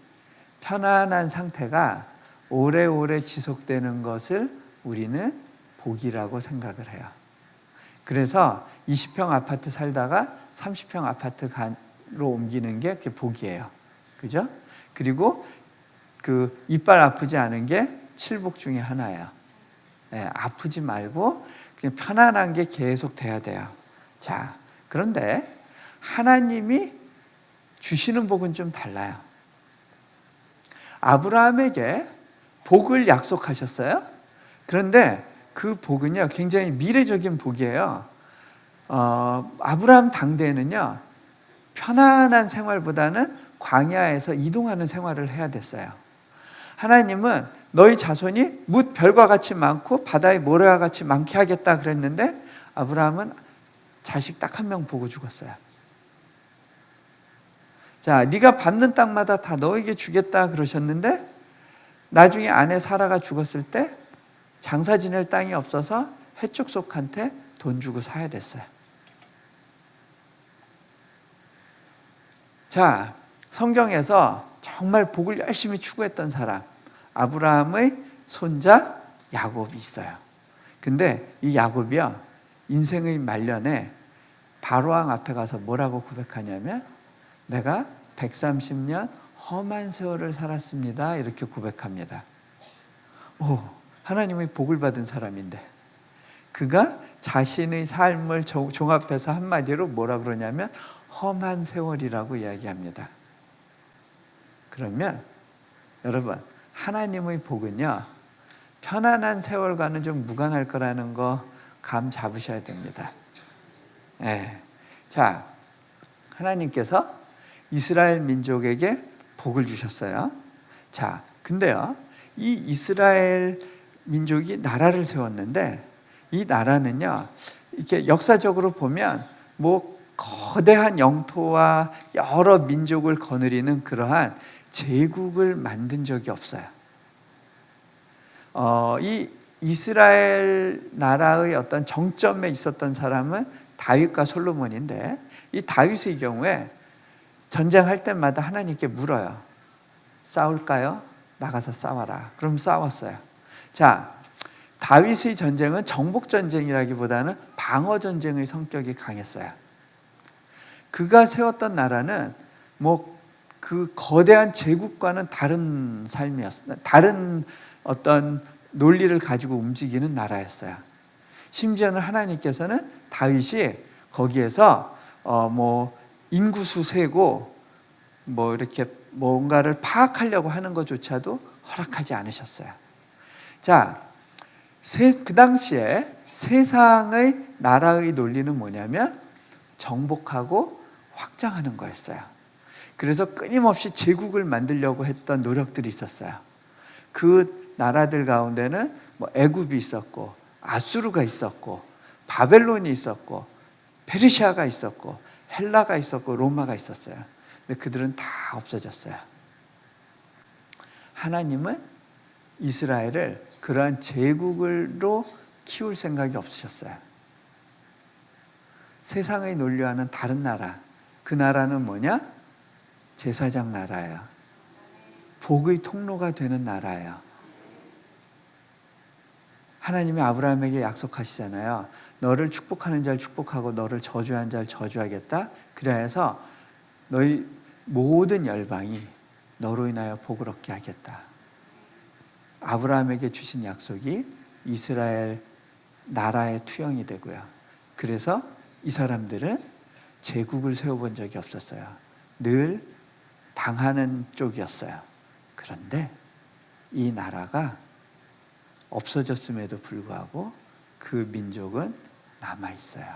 편안한 상태가 오래오래 지속되는 것을 우리는 복이라고 생각을 해요. 그래서 20평 아파트 살다가 30평 아파트로 옮기는 게 그게 복이에요. 그죠? 그리고 그 이빨 아프지 않은 게 칠복 중에 하나예요. 예, 아프지 말고 그냥 편안한 게 계속 돼야 돼요. 자, 그런데 하나님이 주시는 복은 좀 달라요. 아브라함에게 복을 약속하셨어요. 그런데 그 복은요, 굉장히 미래적인 복이에요. 아브라함 당대에는요, 편안한 생활보다는 광야에서 이동하는 생활을 해야 됐어요. 하나님은 너희 자손이 뭇 별과 같이 많고 바다의 모래와 같이 많게 하겠다 그랬는데 아브라함은 자식 딱 한 명 보고 죽었어요. 자, 네가 밟는 땅마다 다 너에게 주겠다 그러셨는데 나중에 아내 사라가 죽었을 때 장사 지낼 땅이 없어서 해족속한테 돈 주고 사야 됐어요. 자, 성경에서 정말 복을 열심히 추구했던 사람 아브라함의 손자 야곱이 있어요. 근데 이 야곱이요, 인생의 말년에 바로왕 앞에 가서 뭐라고 고백하냐면 내가 130년 험한 세월을 살았습니다. 이렇게 고백합니다. 오, 하나님의 복을 받은 사람인데 그가 자신의 삶을 종합해서 한마디로 뭐라 그러냐면 험한 세월이라고 이야기합니다. 그러면 여러분, 하나님의 복은요, 편안한 세월과는 좀 무관할 거라는 거 감 잡으셔야 됩니다. 네. 자, 하나님께서 이스라엘 민족에게 복을 주셨어요. 자, 근데요, 이 이스라엘 민족이 나라를 세웠는데 이 나라는요, 이렇게 역사적으로 보면 뭐 거대한 영토와 여러 민족을 거느리는 그러한 제국을 만든 적이 없어요. 이 이스라엘 나라의 어떤 정점에 있었던 사람은 다윗과 솔로몬인데 이 다윗의 경우에 전쟁할 때마다 하나님께 물어요. 싸울까요? 나가서 싸워라. 그럼 싸웠어요. 자, 다윗의 전쟁은 정복전쟁이라기보다는 방어전쟁의 성격이 강했어요. 그가 세웠던 나라는 뭐 그 거대한 제국과는 다른 삶이었어요. 다른 어떤 논리를 가지고 움직이는 나라였어요. 심지어는 하나님께서는 다윗이 거기에서 뭐 인구수 세고 뭐 이렇게 뭔가를 파악하려고 하는 것조차도 허락하지 않으셨어요. 자, 그 당시에 세상의 나라의 논리는 뭐냐면 정복하고 확장하는 거였어요. 그래서 끊임없이 제국을 만들려고 했던 노력들이 있었어요. 그 나라들 가운데는 뭐 애굽이 있었고 아수르가 있었고 바벨론이 있었고 페르시아가 있었고 헬라가 있었고 로마가 있었어요. 근데 그들은 다 없어졌어요. 하나님은 이스라엘을 그러한 제국으로 키울 생각이 없으셨어요. 세상의 논리와는 다른 나라. 그 나라는 뭐냐? 제사장 나라예요. 복의 통로가 되는 나라예요. 하나님이 아브라함에게 약속하시잖아요. 너를 축복하는 자를 축복하고 너를 저주하는 자를 저주하겠다. 그래서 너희 모든 열방이 너로 인하여 복을 얻게 하겠다. 아브라함에게 주신 약속이 이스라엘 나라의 투영이 되고요. 그래서 이 사람들은 제국을 세워본 적이 없었어요. 늘 당하는 쪽이었어요. 그런데 이 나라가 없어졌음에도 불구하고 그 민족은 남아있어요.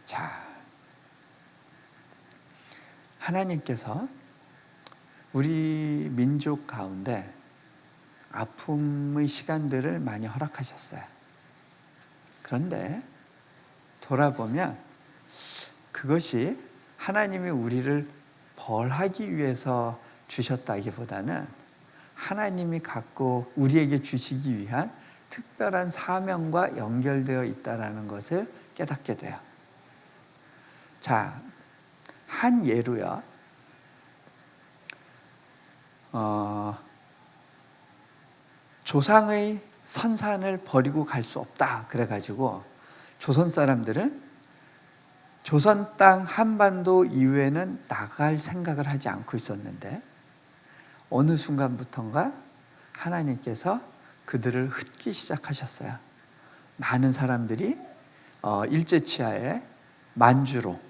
자, 하나님께서 우리 민족 가운데 아픔의 시간들을 많이 허락하셨어요. 그런데 돌아보면 그것이 하나님이 우리를 벌하기 위해서 주셨다기보다는 하나님이 갖고 우리에게 주시기 위한 특별한 사명과 연결되어 있다는 것을 깨닫게 돼요. 자, 한 예로요. 조상의 선산을 버리고 갈 수 없다 그래가지고 조선 사람들은 조선 땅 한반도 이외에는 나갈 생각을 하지 않고 있었는데 어느 순간부턴가 하나님께서 그들을 흩기 시작하셨어요. 많은 사람들이 일제치하에 만주로,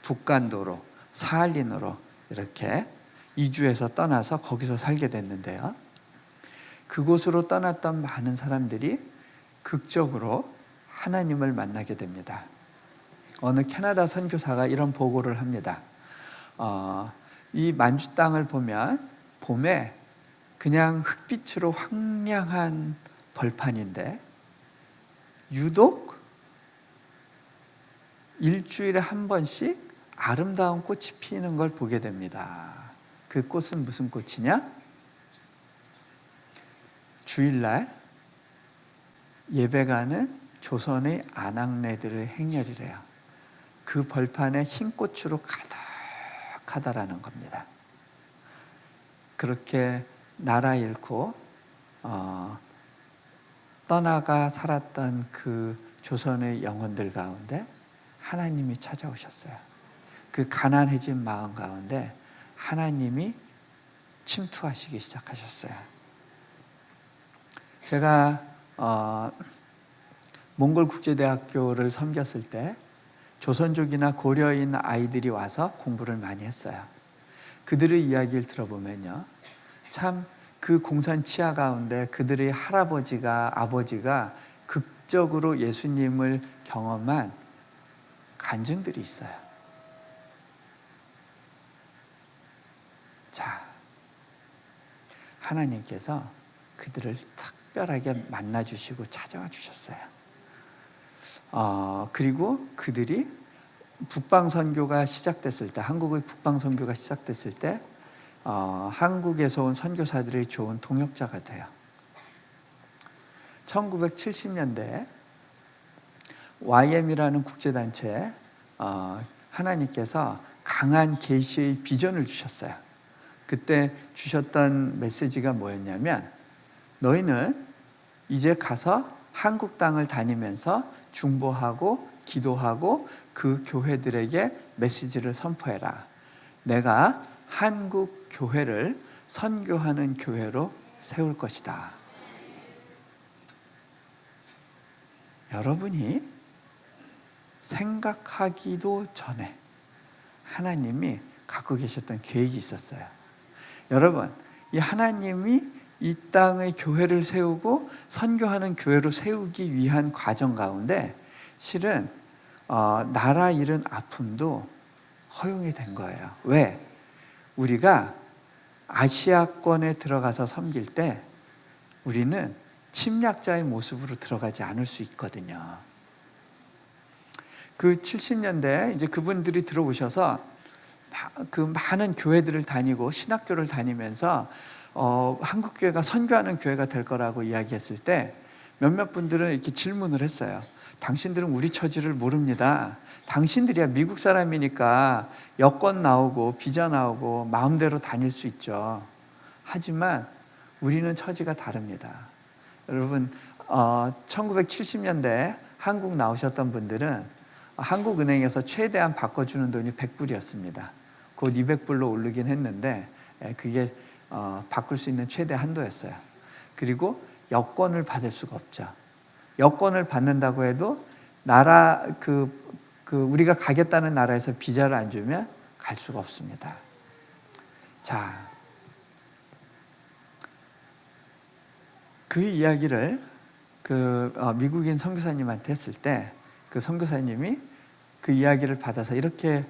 북간도로, 사할린으로 이렇게 이주해서 떠나서 거기서 살게 됐는데요. 그곳으로 떠났던 많은 사람들이 극적으로 하나님을 만나게 됩니다. 어느 캐나다 선교사가 이런 보고를 합니다. 이 만주 땅을 보면 봄에 그냥 흙빛으로 황량한 벌판인데 유독 일주일에 한 번씩 아름다운 꽃이 피는 걸 보게 됩니다. 그 꽃은 무슨 꽃이냐? 주일날 예배가는 조선의 아낙네들의 행렬이래요. 그 벌판에 흰 꽃으로 가득하다라는 겁니다. 그렇게 나라 잃고 떠나가 살았던 그 조선의 영혼들 가운데 하나님이 찾아오셨어요. 그 가난해진 마음 가운데 하나님이 침투하시기 시작하셨어요. 제가 몽골국제대학교를 섬겼을 때 조선족이나 고려인 아이들이 와서 공부를 많이 했어요. 그들의 이야기를 들어보면요, 참 그 공산 치하 가운데 그들의 할아버지가 아버지가 극적으로 예수님을 경험한 간증들이 있어요. 자, 하나님께서 그들을 특별하게 만나주시고 찾아와 주셨어요. 그리고 그들이 북방선교가 시작됐을 때, 한국의 북방선교가 시작됐을 때 한국에서 온 선교사들이 좋은 동역자가 돼요. 1970년대에 YM이라는 국제단체에 하나님께서 강한 계시의 비전을 주셨어요. 그때 주셨던 메시지가 뭐였냐면, 너희는 이제 가서 한국 땅을 다니면서 중보하고 기도하고 그 교회들에게 메시지를 선포해라. 내가 한국 교회를 선교하는 교회로 세울 것이다. 여러분이 생각하기도 전에 하나님이 갖고 계셨던 계획이 있었어요. 여러분, 이 하나님이 이 땅의 교회를 세우고 선교하는 교회로 세우기 위한 과정 가운데 실은 나라 잃은 아픔도 허용이 된 거예요. 왜? 우리가 아시아권에 들어가서 섬길 때 우리는 침략자의 모습으로 들어가지 않을 수 있거든요. 그 70년대 이제 그분들이 들어오셔서 그 많은 교회들을 다니고 신학교를 다니면서 한국 교회가 선교하는 교회가 될 거라고 이야기했을 때 몇몇 분들은 이렇게 질문을 했어요. 당신들은 우리 처지를 모릅니다. 당신들이야 미국 사람이니까 여권 나오고 비자 나오고 마음대로 다닐 수 있죠. 하지만 우리는 처지가 다릅니다. 여러분 1970년대 한국 나오셨던 분들은 한국은행에서 최대한 바꿔주는 돈이 100불이었습니다. 곧 200불로 오르긴 했는데 그게 바꿀 수 있는 최대 한도였어요. 그리고 여권을 받을 수가 없죠. 여권을 받는다고 해도 나라 우리가 가겠다는 나라에서 비자를 안 주면 갈 수가 없습니다. 자, 그 이야기를 미국인 선교사님한테 했을 때 그 선교사님이 그 이야기를 받아서 이렇게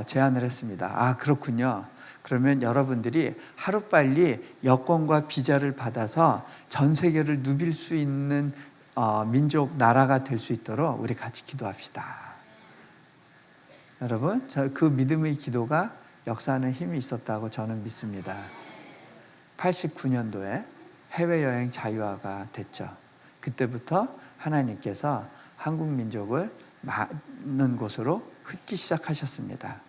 제안을 했습니다. 아, 그렇군요. 그러면 여러분들이 하루빨리 여권과 비자를 받아서 전 세계를 누빌 수 있는 민족, 나라가 될 수 있도록 우리 같이 기도합시다. 여러분, 그 믿음의 기도가 역사하는 힘이 있었다고 저는 믿습니다. 89년도에 해외여행 자유화가 됐죠. 그때부터 하나님께서 한국 민족을 많은 곳으로 흩기 시작하셨습니다.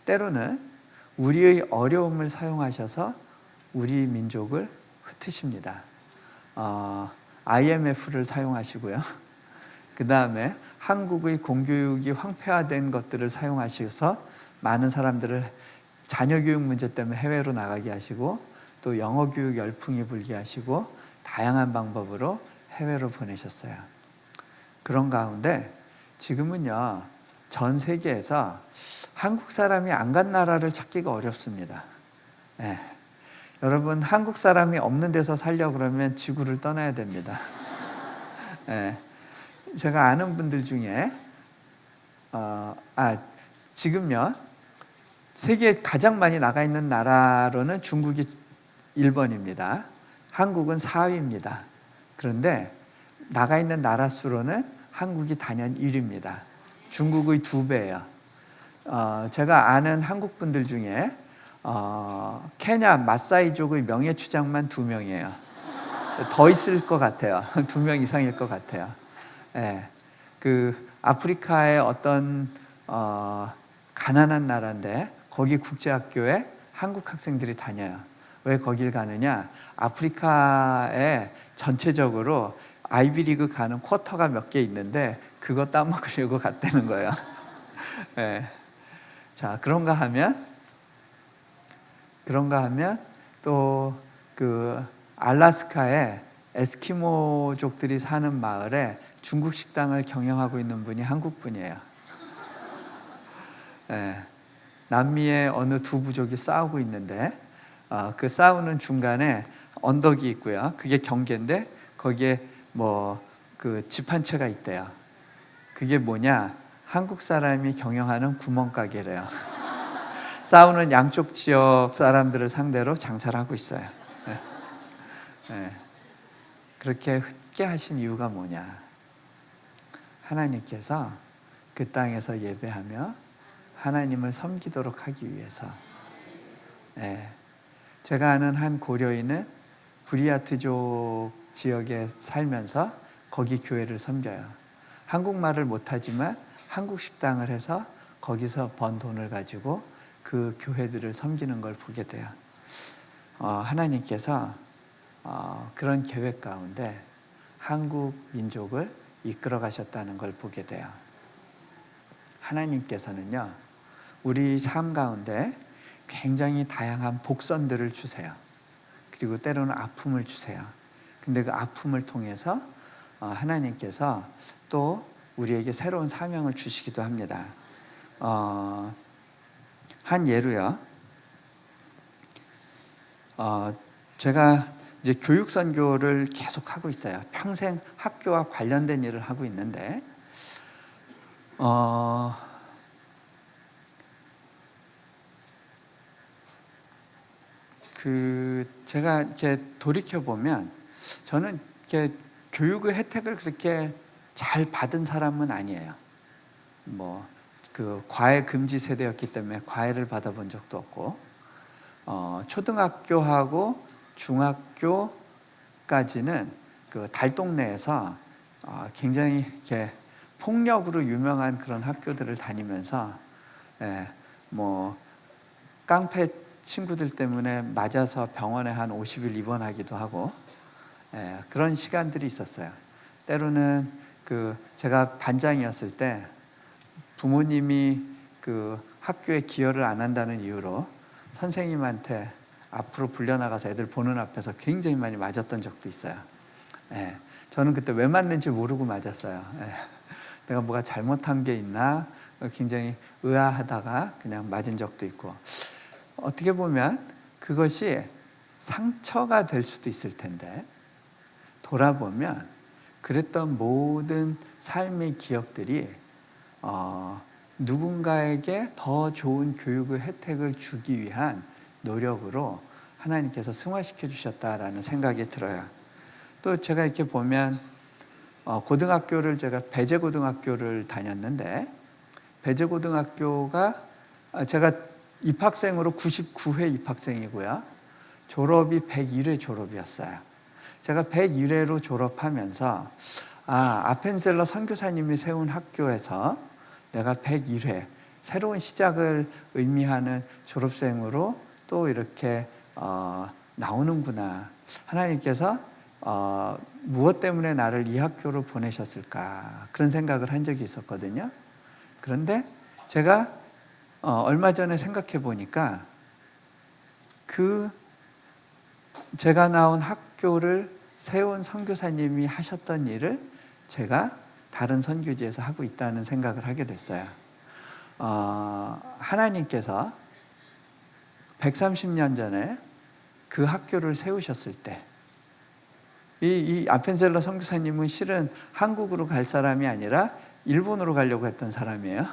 때로는 우리의 어려움을 사용하셔서 우리 민족을 흩으십니다. IMF를 사용하시고요. 그 다음에 한국의 공교육이 황폐화된 것들을 사용하셔서 많은 사람들을 자녀교육 문제 때문에 해외로 나가게 하시고, 또 영어교육 열풍이 불게 하시고, 다양한 방법으로 해외로 보내셨어요. 그런 가운데 지금은요, 전 세계에서 한국 사람이 안 간 나라를 찾기가 어렵습니다. 네. 여러분, 한국 사람이 없는 데서 살려고 그러면 지구를 떠나야 됩니다. 네. 제가 아는 분들 중에 지금요, 세계에 가장 많이 나가 있는 나라로는 중국이 1번입니다. 한국은 4위입니다. 그런데 나가 있는 나라 수로는 한국이 단연 1위입니다. 중국의 2배예요. 제가 아는 한국 분들 중에 케냐 마사이족의 명예추장만 2명이에요. 더 있을 것 같아요. 2명 이상일 것 같아요. 예, 그 아프리카의 어떤 가난한 나라인데 거기 국제학교에 한국 학생들이 다녀요. 왜 거길 가느냐? 아프리카에 전체적으로 아이비리그 가는 쿼터가 몇 개 있는데 그거 따먹으려고 갔다는 거예요. 네. 자, 그런가 하면 또 그 알래스카에 에스키모족들이 사는 마을에 중국 식당을 경영하고 있는 분이 한국 분이에요. 네. 남미의 어느 두 부족이 싸우고 있는데 그 싸우는 중간에 언덕이 있고요. 그게 경계인데 거기에 그 집 한 채가 있대요. 그게 뭐냐? 한국 사람이 경영하는 구멍가게래요. 싸우는 양쪽 지역 사람들을 상대로 장사를 하고 있어요. 네. 네. 그렇게 흩게 하신 이유가 뭐냐? 하나님께서 그 땅에서 예배하며 하나님을 섬기도록 하기 위해서. 네. 제가 아는 한 고려인은 부리아트족 지역에 살면서 거기 교회를 섬겨요. 한국말을 못하지만 한국 식당을 해서 거기서 번 돈을 가지고 그 교회들을 섬기는 걸 보게 돼요. 하나님께서 그런 계획 가운데 한국 민족을 이끌어 가셨다는 걸 보게 돼요. 하나님께서는요, 우리 삶 가운데 굉장히 다양한 복선들을 주세요. 그리고 때로는 아픔을 주세요. 근데 그 아픔을 통해서 하나님께서 또 우리에게 새로운 사명을 주시기도 합니다. 한 예로요. 제가 이제 교육 선교를 계속 하고 있어요. 평생 학교와 관련된 일을 하고 있는데, 제가 이렇게 돌이켜 보면 저는 이렇게 교육의 혜택을 그렇게 잘 받은 사람은 아니에요. 그 과외 금지 세대였기 때문에 과외를 받아본 적도 없고, 초등학교하고 중학교까지는 그 달동네에서 굉장히 이렇게 폭력으로 유명한 그런 학교들을 다니면서 깡패 친구들 때문에 맞아서 병원에 한 50일 입원하기도 하고 그런 시간들이 있었어요. 때로는 제가 반장이었을 때 부모님이 그 학교에 기여를 안 한다는 이유로 선생님한테 앞으로 불려나가서 애들 보는 앞에서 굉장히 많이 맞았던 적도 있어요. 저는 그때 왜 맞는지 모르고 맞았어요. 내가 뭐가 잘못한 게 있나 굉장히 의아하다가 그냥 맞은 적도 있고, 어떻게 보면 그것이 상처가 될 수도 있을 텐데 돌아보면 그랬던 모든 삶의 기억들이 누군가에게 더 좋은 교육의 혜택을 주기 위한 노력으로 하나님께서 승화시켜 주셨다라는 생각이 들어요. 또 제가 이렇게 보면 고등학교를 제가 배재고등학교를 다녔는데, 배재고등학교가 제가 입학생으로 99회 입학생이고요. 졸업이 101회 졸업이었어요. 제가 101회로 졸업하면서 아펜셀러 선교사님이 세운 학교에서 내가 101회 새로운 시작을 의미하는 졸업생으로 또 이렇게 나오는구나. 하나님께서 무엇 때문에 나를 이 학교로 보내셨을까, 그런 생각을 한 적이 있었거든요. 그런데 제가 얼마 전에 생각해 보니까 제가 나온 학교를 세운 선교사님이 하셨던 일을 제가 다른 선교지에서 하고 있다는 생각을 하게 됐어요. 하나님께서 130년 전에 그 학교를 세우셨을 때, 이 아펜셀러 선교사님은 실은 한국으로 갈 사람이 아니라 일본으로 가려고 했던 사람이에요.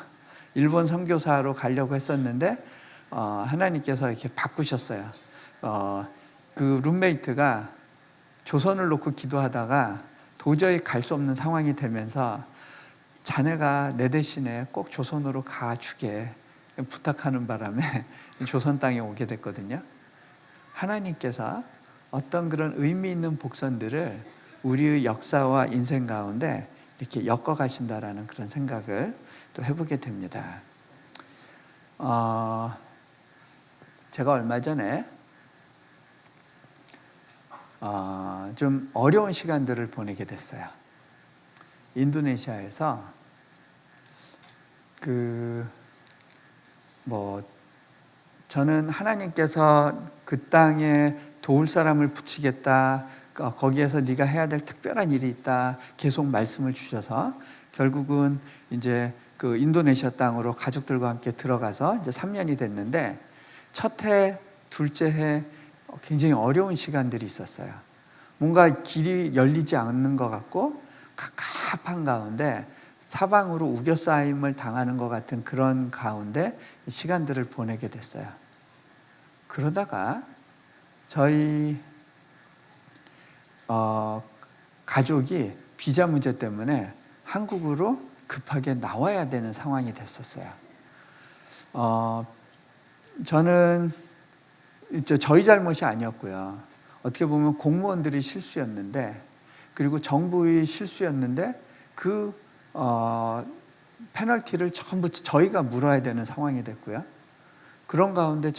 일본 선교사로 가려고 했었는데 하나님께서 이렇게 바꾸셨어요. 그 룸메이트가 조선을 놓고 기도하다가 도저히 갈 수 없는 상황이 되면서 자네가 내 대신에 꼭 조선으로 가주게 부탁하는 바람에 조선 땅에 오게 됐거든요. 하나님께서 어떤 그런 의미 있는 복선들을 우리의 역사와 인생 가운데 이렇게 엮어 가신다라는 그런 생각을 또 해보게 됩니다. 제가 얼마 전에 좀 어려운 시간들을 보내게 됐어요. 인도네시아에서 저는 하나님께서 그 땅에 도울 사람을 붙이겠다, 거기에서 네가 해야 될 특별한 일이 있다 계속 말씀을 주셔서 결국은 이제 그 인도네시아 땅으로 가족들과 함께 들어가서 이제 3년이 됐는데, 첫 해, 둘째 해 굉장히 어려운 시간들이 있었어요. 뭔가 길이 열리지 않는 것 같고 갑갑한 가운데 사방으로 우겨싸임을 당하는 것 같은 그런 가운데 시간들을 보내게 됐어요. 그러다가 저희 가족이 비자 문제 때문에 한국으로 급하게 나와야 되는 상황이 됐었어요. 저는 저희 잘못이 아니었고요. 어떻게 보면 공무원들이 실수였는데, 그리고 정부의 실수였는데 그 페널티를 전부 저희가 물어야 되는 상황이 됐고요. 그런 가운데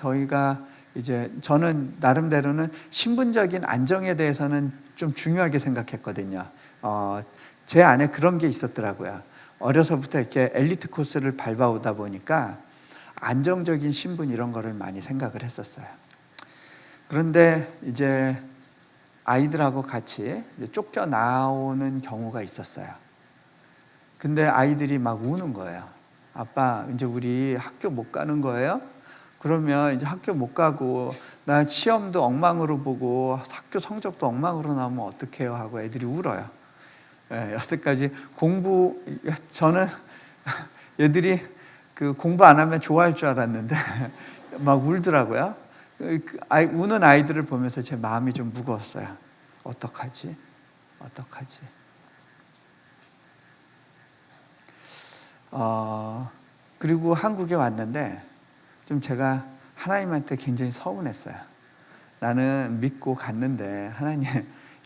저는 나름대로는 신분적인 안정에 대해서는 좀 중요하게 생각했거든요. 제 안에 그런 게 있었더라고요. 어려서부터 이렇게 엘리트 코스를 밟아오다 보니까 안정적인 신분 이런 거를 많이 생각을 했었어요. 그런데 이제 아이들하고 같이 쫓겨 나오는 경우가 있었어요. 근데 아이들이 막 우는 거예요. 아빠, 이제 우리 학교 못 가는 거예요? 그러면 이제 학교 못 가고 나 시험도 엉망으로 보고 학교 성적도 엉망으로 나오면 어떡해요? 하고 애들이 울어요. 여태까지 저는 얘들이 그 공부 안 하면 좋아할 줄 알았는데 막 울더라고요. 우는 아이들을 보면서 제 마음이 좀 무거웠어요. 어떡하지? 그리고 한국에 왔는데 좀 제가 하나님한테 굉장히 서운했어요. 나는 믿고 갔는데 하나님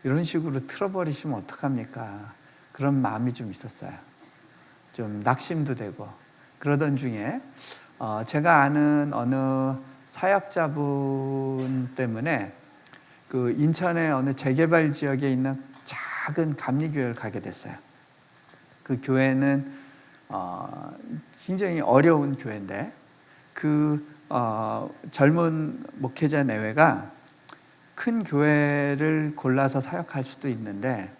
이런 식으로 틀어버리시면 어떡합니까? 그런 마음이 좀 있었어요. 좀 낙심도 되고. 그러던 중에 제가 아는 어느 사역자분 때문에 그 인천의 어느 재개발 지역에 있는 작은 감리교회를 가게 됐어요. 그 교회는 굉장히 어려운 교회인데 그 젊은 목회자 내외가 큰 교회를 골라서 사역할 수도 있는데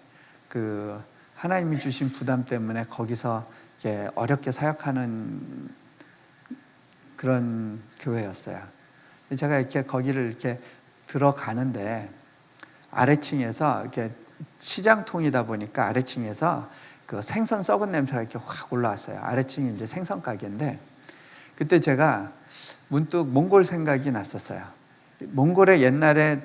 그 하나님이 주신 부담 때문에 거기서 이렇게 어렵게 사역하는 그런 교회였어요. 제가 이렇게 거기를 이렇게 들어가는데 아래층에서 이렇게 시장통이다 보니까 아래층에서 그 생선 썩은 냄새가 이렇게 확 올라왔어요. 아래층이 이제 생선 가게인데 그때 제가 문득 몽골 생각이 났었어요. 몽골에 옛날에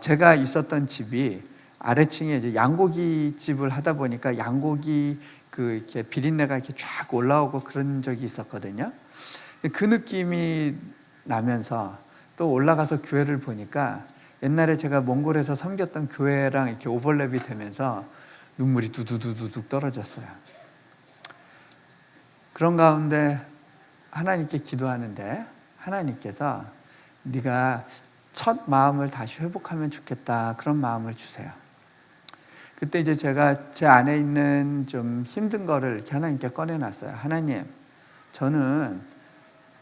제가 있었던 집이 아래층에 이제 양고기 집을 하다 보니까 양고기 그 이렇게 비린내가 이렇게 쫙 올라오고 그런 적이 있었거든요. 그 느낌이 나면서 또 올라가서 교회를 보니까 옛날에 제가 몽골에서 섬겼던 교회랑 이렇게 오버랩이 되면서 눈물이 두두두둑 떨어졌어요. 그런 가운데 하나님께 기도하는데 하나님께서 네가 첫 마음을 다시 회복하면 좋겠다 그런 마음을 주세요. 그때 이제 제가 제 안에 있는 좀 힘든 거를 이렇게 하나님께 꺼내놨어요. 하나님, 저는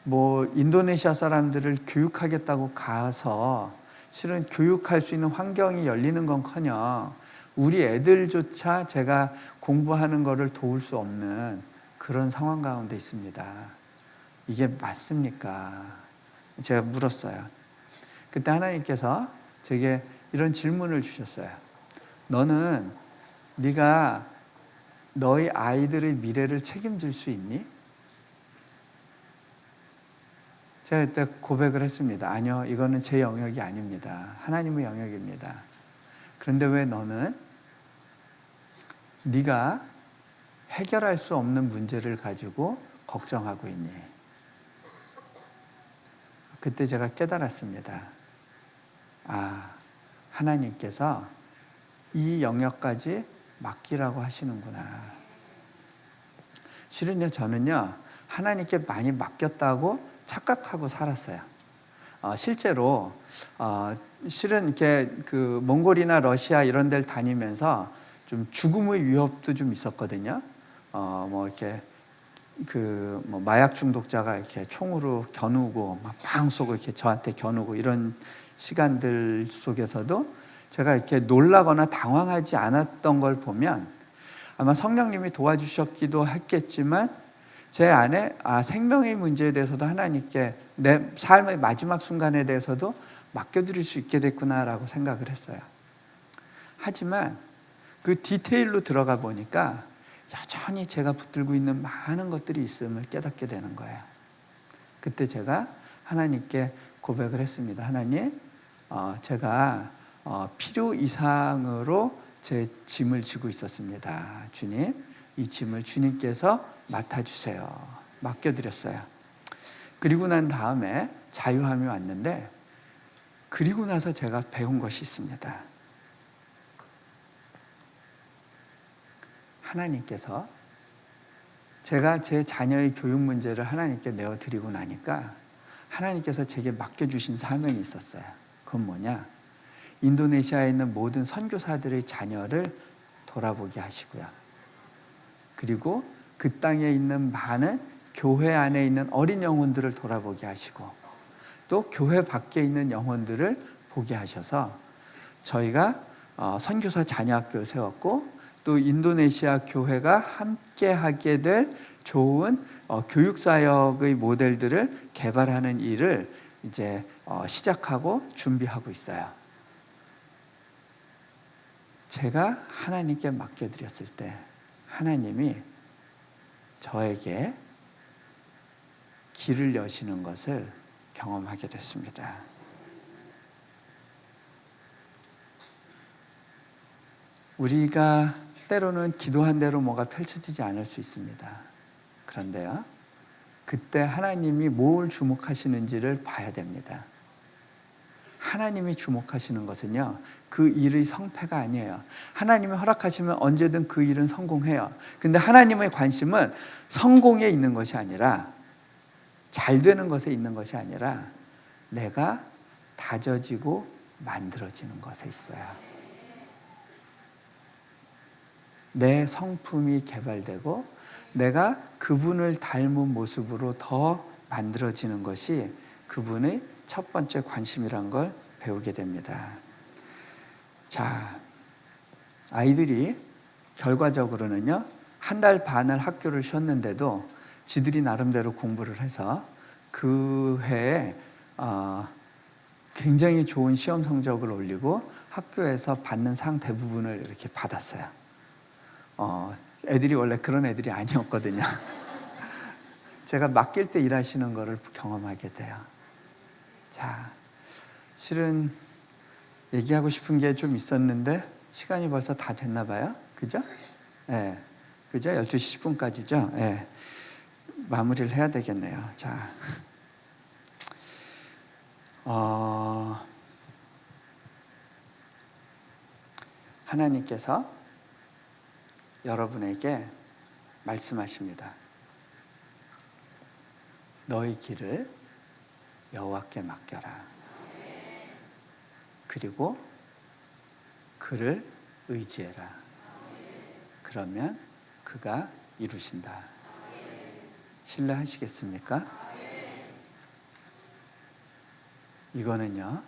뭐 인도네시아 사람들을 교육하겠다고 가서 실은 교육할 수 있는 환경이 열리는 건커녕 우리 애들조차 제가 공부하는 거를 도울 수 없는 그런 상황 가운데 있습니다. 이게 맞습니까? 제가 물었어요. 그때 하나님께서 제게 이런 질문을 주셨어요. 너는 네가 너희 아이들의 미래를 책임질 수 있니? 제가 그때 고백을 했습니다. 아니요, 이거는 제 영역이 아닙니다. 하나님의 영역입니다. 그런데 왜 너는 네가 해결할 수 없는 문제를 가지고 걱정하고 있니? 그때 제가 깨달았습니다. 아, 하나님께서 이 영역까지 맡기라고 하시는구나. 실은요, 저는요, 하나님께 많이 맡겼다고 착각하고 살았어요. 실제로 실은 이렇게 그 몽골이나 러시아 이런 데를 다니면서 좀 죽음의 위협도 좀 있었거든요. 뭐 이렇게 그 뭐 마약 중독자가 이렇게 총으로 겨누고 막 방 쏘고 이렇게 저한테 겨누고 이런 시간들 속에서도 제가 이렇게 놀라거나 당황하지 않았던 걸 보면 아마 성령님이 도와주셨기도 했겠지만 제 안에 생명의 문제에 대해서도 하나님께 내 삶의 마지막 순간에 대해서도 맡겨드릴 수 있게 됐구나라고 생각을 했어요. 하지만 그 디테일로 들어가 보니까 여전히 제가 붙들고 있는 많은 것들이 있음을 깨닫게 되는 거예요. 그때 제가 하나님께 고백을 했습니다. 하나님, 제가 필요 이상으로 제 짐을 지고 있었습니다. 주님, 이 짐을 주님께서 맡아주세요. 맡겨드렸어요. 그리고 난 다음에 자유함이 왔는데 그리고 나서 제가 배운 것이 있습니다. 하나님께서 제가 제 자녀의 교육 문제를 하나님께 내어드리고 나니까 하나님께서 제게 맡겨주신 사명이 있었어요. 그건 뭐냐? 인도네시아에 있는 모든 선교사들의 자녀를 돌아보게 하시고요. 그리고 그 땅에 있는 많은 교회 안에 있는 어린 영혼들을 돌아보게 하시고 또 교회 밖에 있는 영혼들을 보게 하셔서 저희가 선교사 자녀학교를 세웠고 또 인도네시아 교회가 함께 하게 될 좋은 교육사역의 모델들을 개발하는 일을 이제 시작하고 준비하고 있어요. 제가 하나님께 맡겨드렸을 때 하나님이 저에게 길을 여시는 것을 경험하게 됐습니다. 우리가 때로는 기도한 대로 뭐가 펼쳐지지 않을 수 있습니다. 그런데요, 그때 하나님이 뭘 주목하시는지를 봐야 됩니다. 하나님이 주목하시는 것은요, 그 일의 성패가 아니에요. 하나님이 허락하시면 언제든 그 일은 성공해요. 근데 하나님의 관심은 성공에 있는 것이 아니라 잘 되는 것에 있는 것이 아니라 내가 다져지고 만들어지는 것에 있어요. 내 성품이 개발되고 내가 그분을 닮은 모습으로 더 만들어지는 것이 그분의 첫 번째 관심이란 걸 배우게 됩니다. 자, 아이들이 결과적으로는요, 한 달 반을 학교를 쉬었는데도 지들이 나름대로 공부를 해서 그 해에 굉장히 좋은 시험 성적을 올리고 학교에서 받는 상 대부분을 이렇게 받았어요. 애들이 원래 그런 애들이 아니었거든요. 제가 맡길 때 일하시는 거를 경험하게 돼요. 자, 실은 얘기하고 싶은 게 좀 있었는데 시간이 벌써 다 됐나 봐요. 그죠? 예. 그죠? 12시 10분까지죠? 예. 마무리를 해야 되겠네요. 자. 하나님께서 여러분에게 말씀하십니다. 너희 길을 여호와께 맡겨라. 그리고 그를 의지해라. 그러면 그가 이루신다. 신뢰하시겠습니까? 이거는요,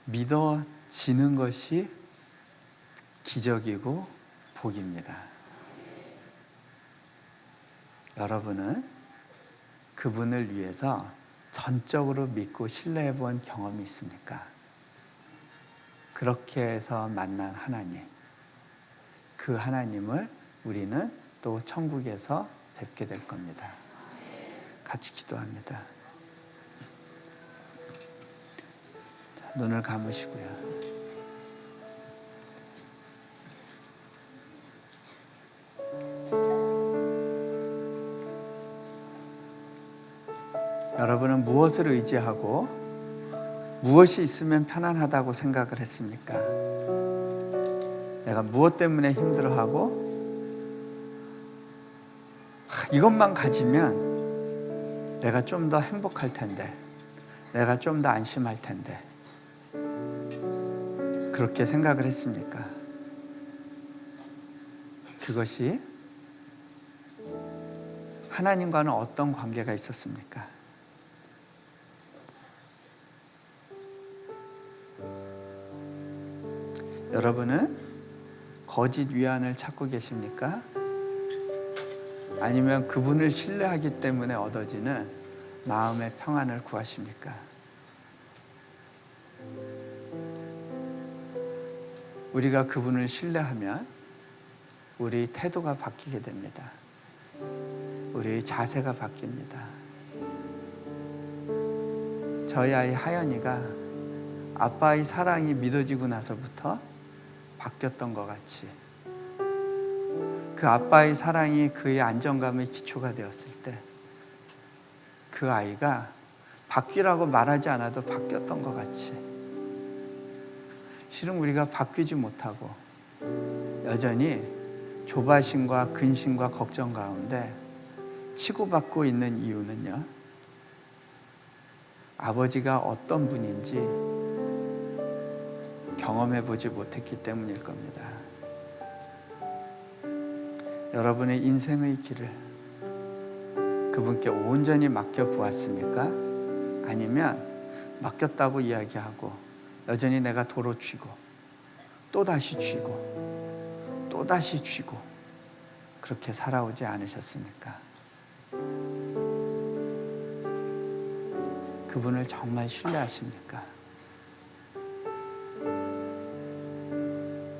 믿어지는 것이 기적이고 복입니다. 여러분은 그분을 위해서 전적으로 믿고 신뢰해 본 경험이 있습니까? 그렇게 해서 만난 하나님, 그 하나님을 우리는 또 천국에서 뵙게 될 겁니다. 같이 기도합니다. 자, 눈을 감으시고요. 여러분은 무엇을 의지하고 무엇이 있으면 편안하다고 생각을 했습니까? 내가 무엇 때문에 힘들어하고 이것만 가지면 내가 좀 더 행복할 텐데, 내가 좀 더 안심할 텐데, 그렇게 생각을 했습니까? 그것이 하나님과는 어떤 관계가 있었습니까? 여러분은 거짓 위안을 찾고 계십니까? 아니면 그분을 신뢰하기 때문에 얻어지는 마음의 평안을 구하십니까? 우리가 그분을 신뢰하면 우리 태도가 바뀌게 됩니다. 우리 자세가 바뀝니다. 저희 아이 하연이가 아빠의 사랑이 믿어지고 나서부터 바뀌었던 것 같이, 그 아빠의 사랑이 그의 안정감의 기초가 되었을 때 그 아이가 바뀌라고 말하지 않아도 바뀌었던 것 같이, 실은 우리가 바뀌지 못하고 여전히 조바심과 근심과 걱정 가운데 치고받고 있는 이유는요, 아버지가 어떤 분인지 경험해보지 못했기 때문일 겁니다. 여러분의 인생의 길을 그분께 온전히 맡겨보았습니까? 아니면 맡겼다고 이야기하고 여전히 내가 도로 쥐고 또다시 쥐고 또다시 쥐고 그렇게 살아오지 않으셨습니까? 그분을 정말 신뢰하십니까?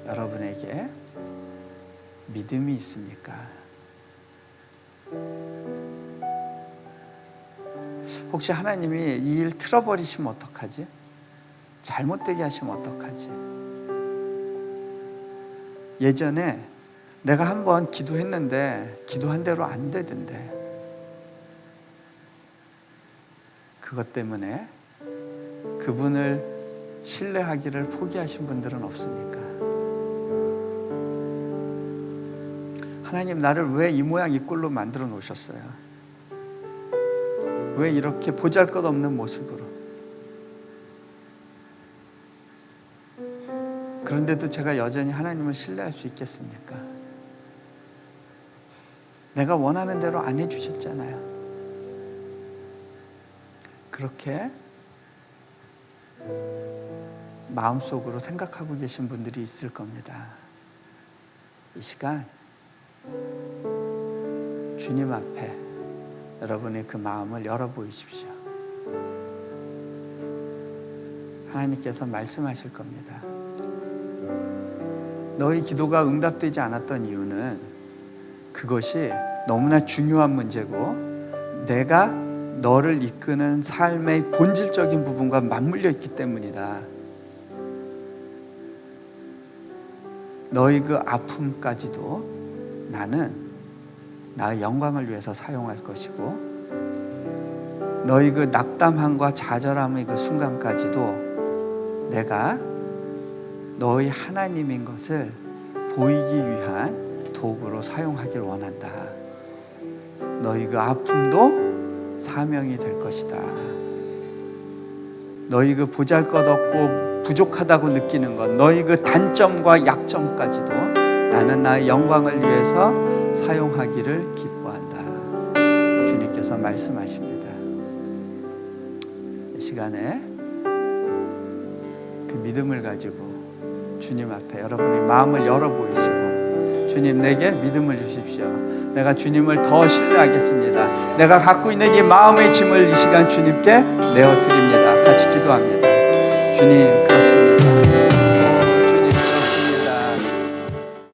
여러분에게 믿음이 있습니까? 혹시 하나님이 이 일 틀어버리시면 어떡하지? 잘못되게 하시면 어떡하지? 예전에 내가 한번 기도했는데 기도한 대로 안 되던데, 그것 때문에 그분을 신뢰하기를 포기하신 분들은 없습니까? 하나님, 나를 왜 이 모양 이 꼴로 만들어 놓으셨어요? 왜 이렇게 보잘것없는 모습으로? 그런데도 제가 여전히 하나님을 신뢰할 수 있겠습니까? 내가 원하는 대로 안 해주셨잖아요. 그렇게 마음속으로 생각하고 계신 분들이 있을 겁니다. 이 시간 주님 앞에 여러분의 그 마음을 열어보이십시오. 하나님께서 말씀하실 겁니다. 너희 기도가 응답되지 않았던 이유는 그것이 너무나 중요한 문제고 내가 너를 이끄는 삶의 본질적인 부분과 맞물려 있기 때문이다. 너희 그 아픔까지도 나는 나의 영광을 위해서 사용할 것이고 너희 그 낙담함과 좌절함의 그 순간까지도 내가 너희 하나님인 것을 보이기 위한 도구로 사용하길 원한다. 너희 그 아픔도 사명이 될 것이다. 너희 그 보잘것없고 부족하다고 느끼는 것, 너희 그 단점과 약점까지도 나는 나의 영광을 위해서 사용하기를 기뻐한다. 주님께서 말씀하십니다. 이 시간에 그 믿음을 가지고 주님 앞에 여러분의 마음을 열어 보이시고 주님 내게 믿음을 주십시오. 내가 주님을 더 신뢰하겠습니다. 내가 갖고 있는 이 마음의 짐을 이 시간 주님께 내어드립니다. 같이 기도합니다. 주님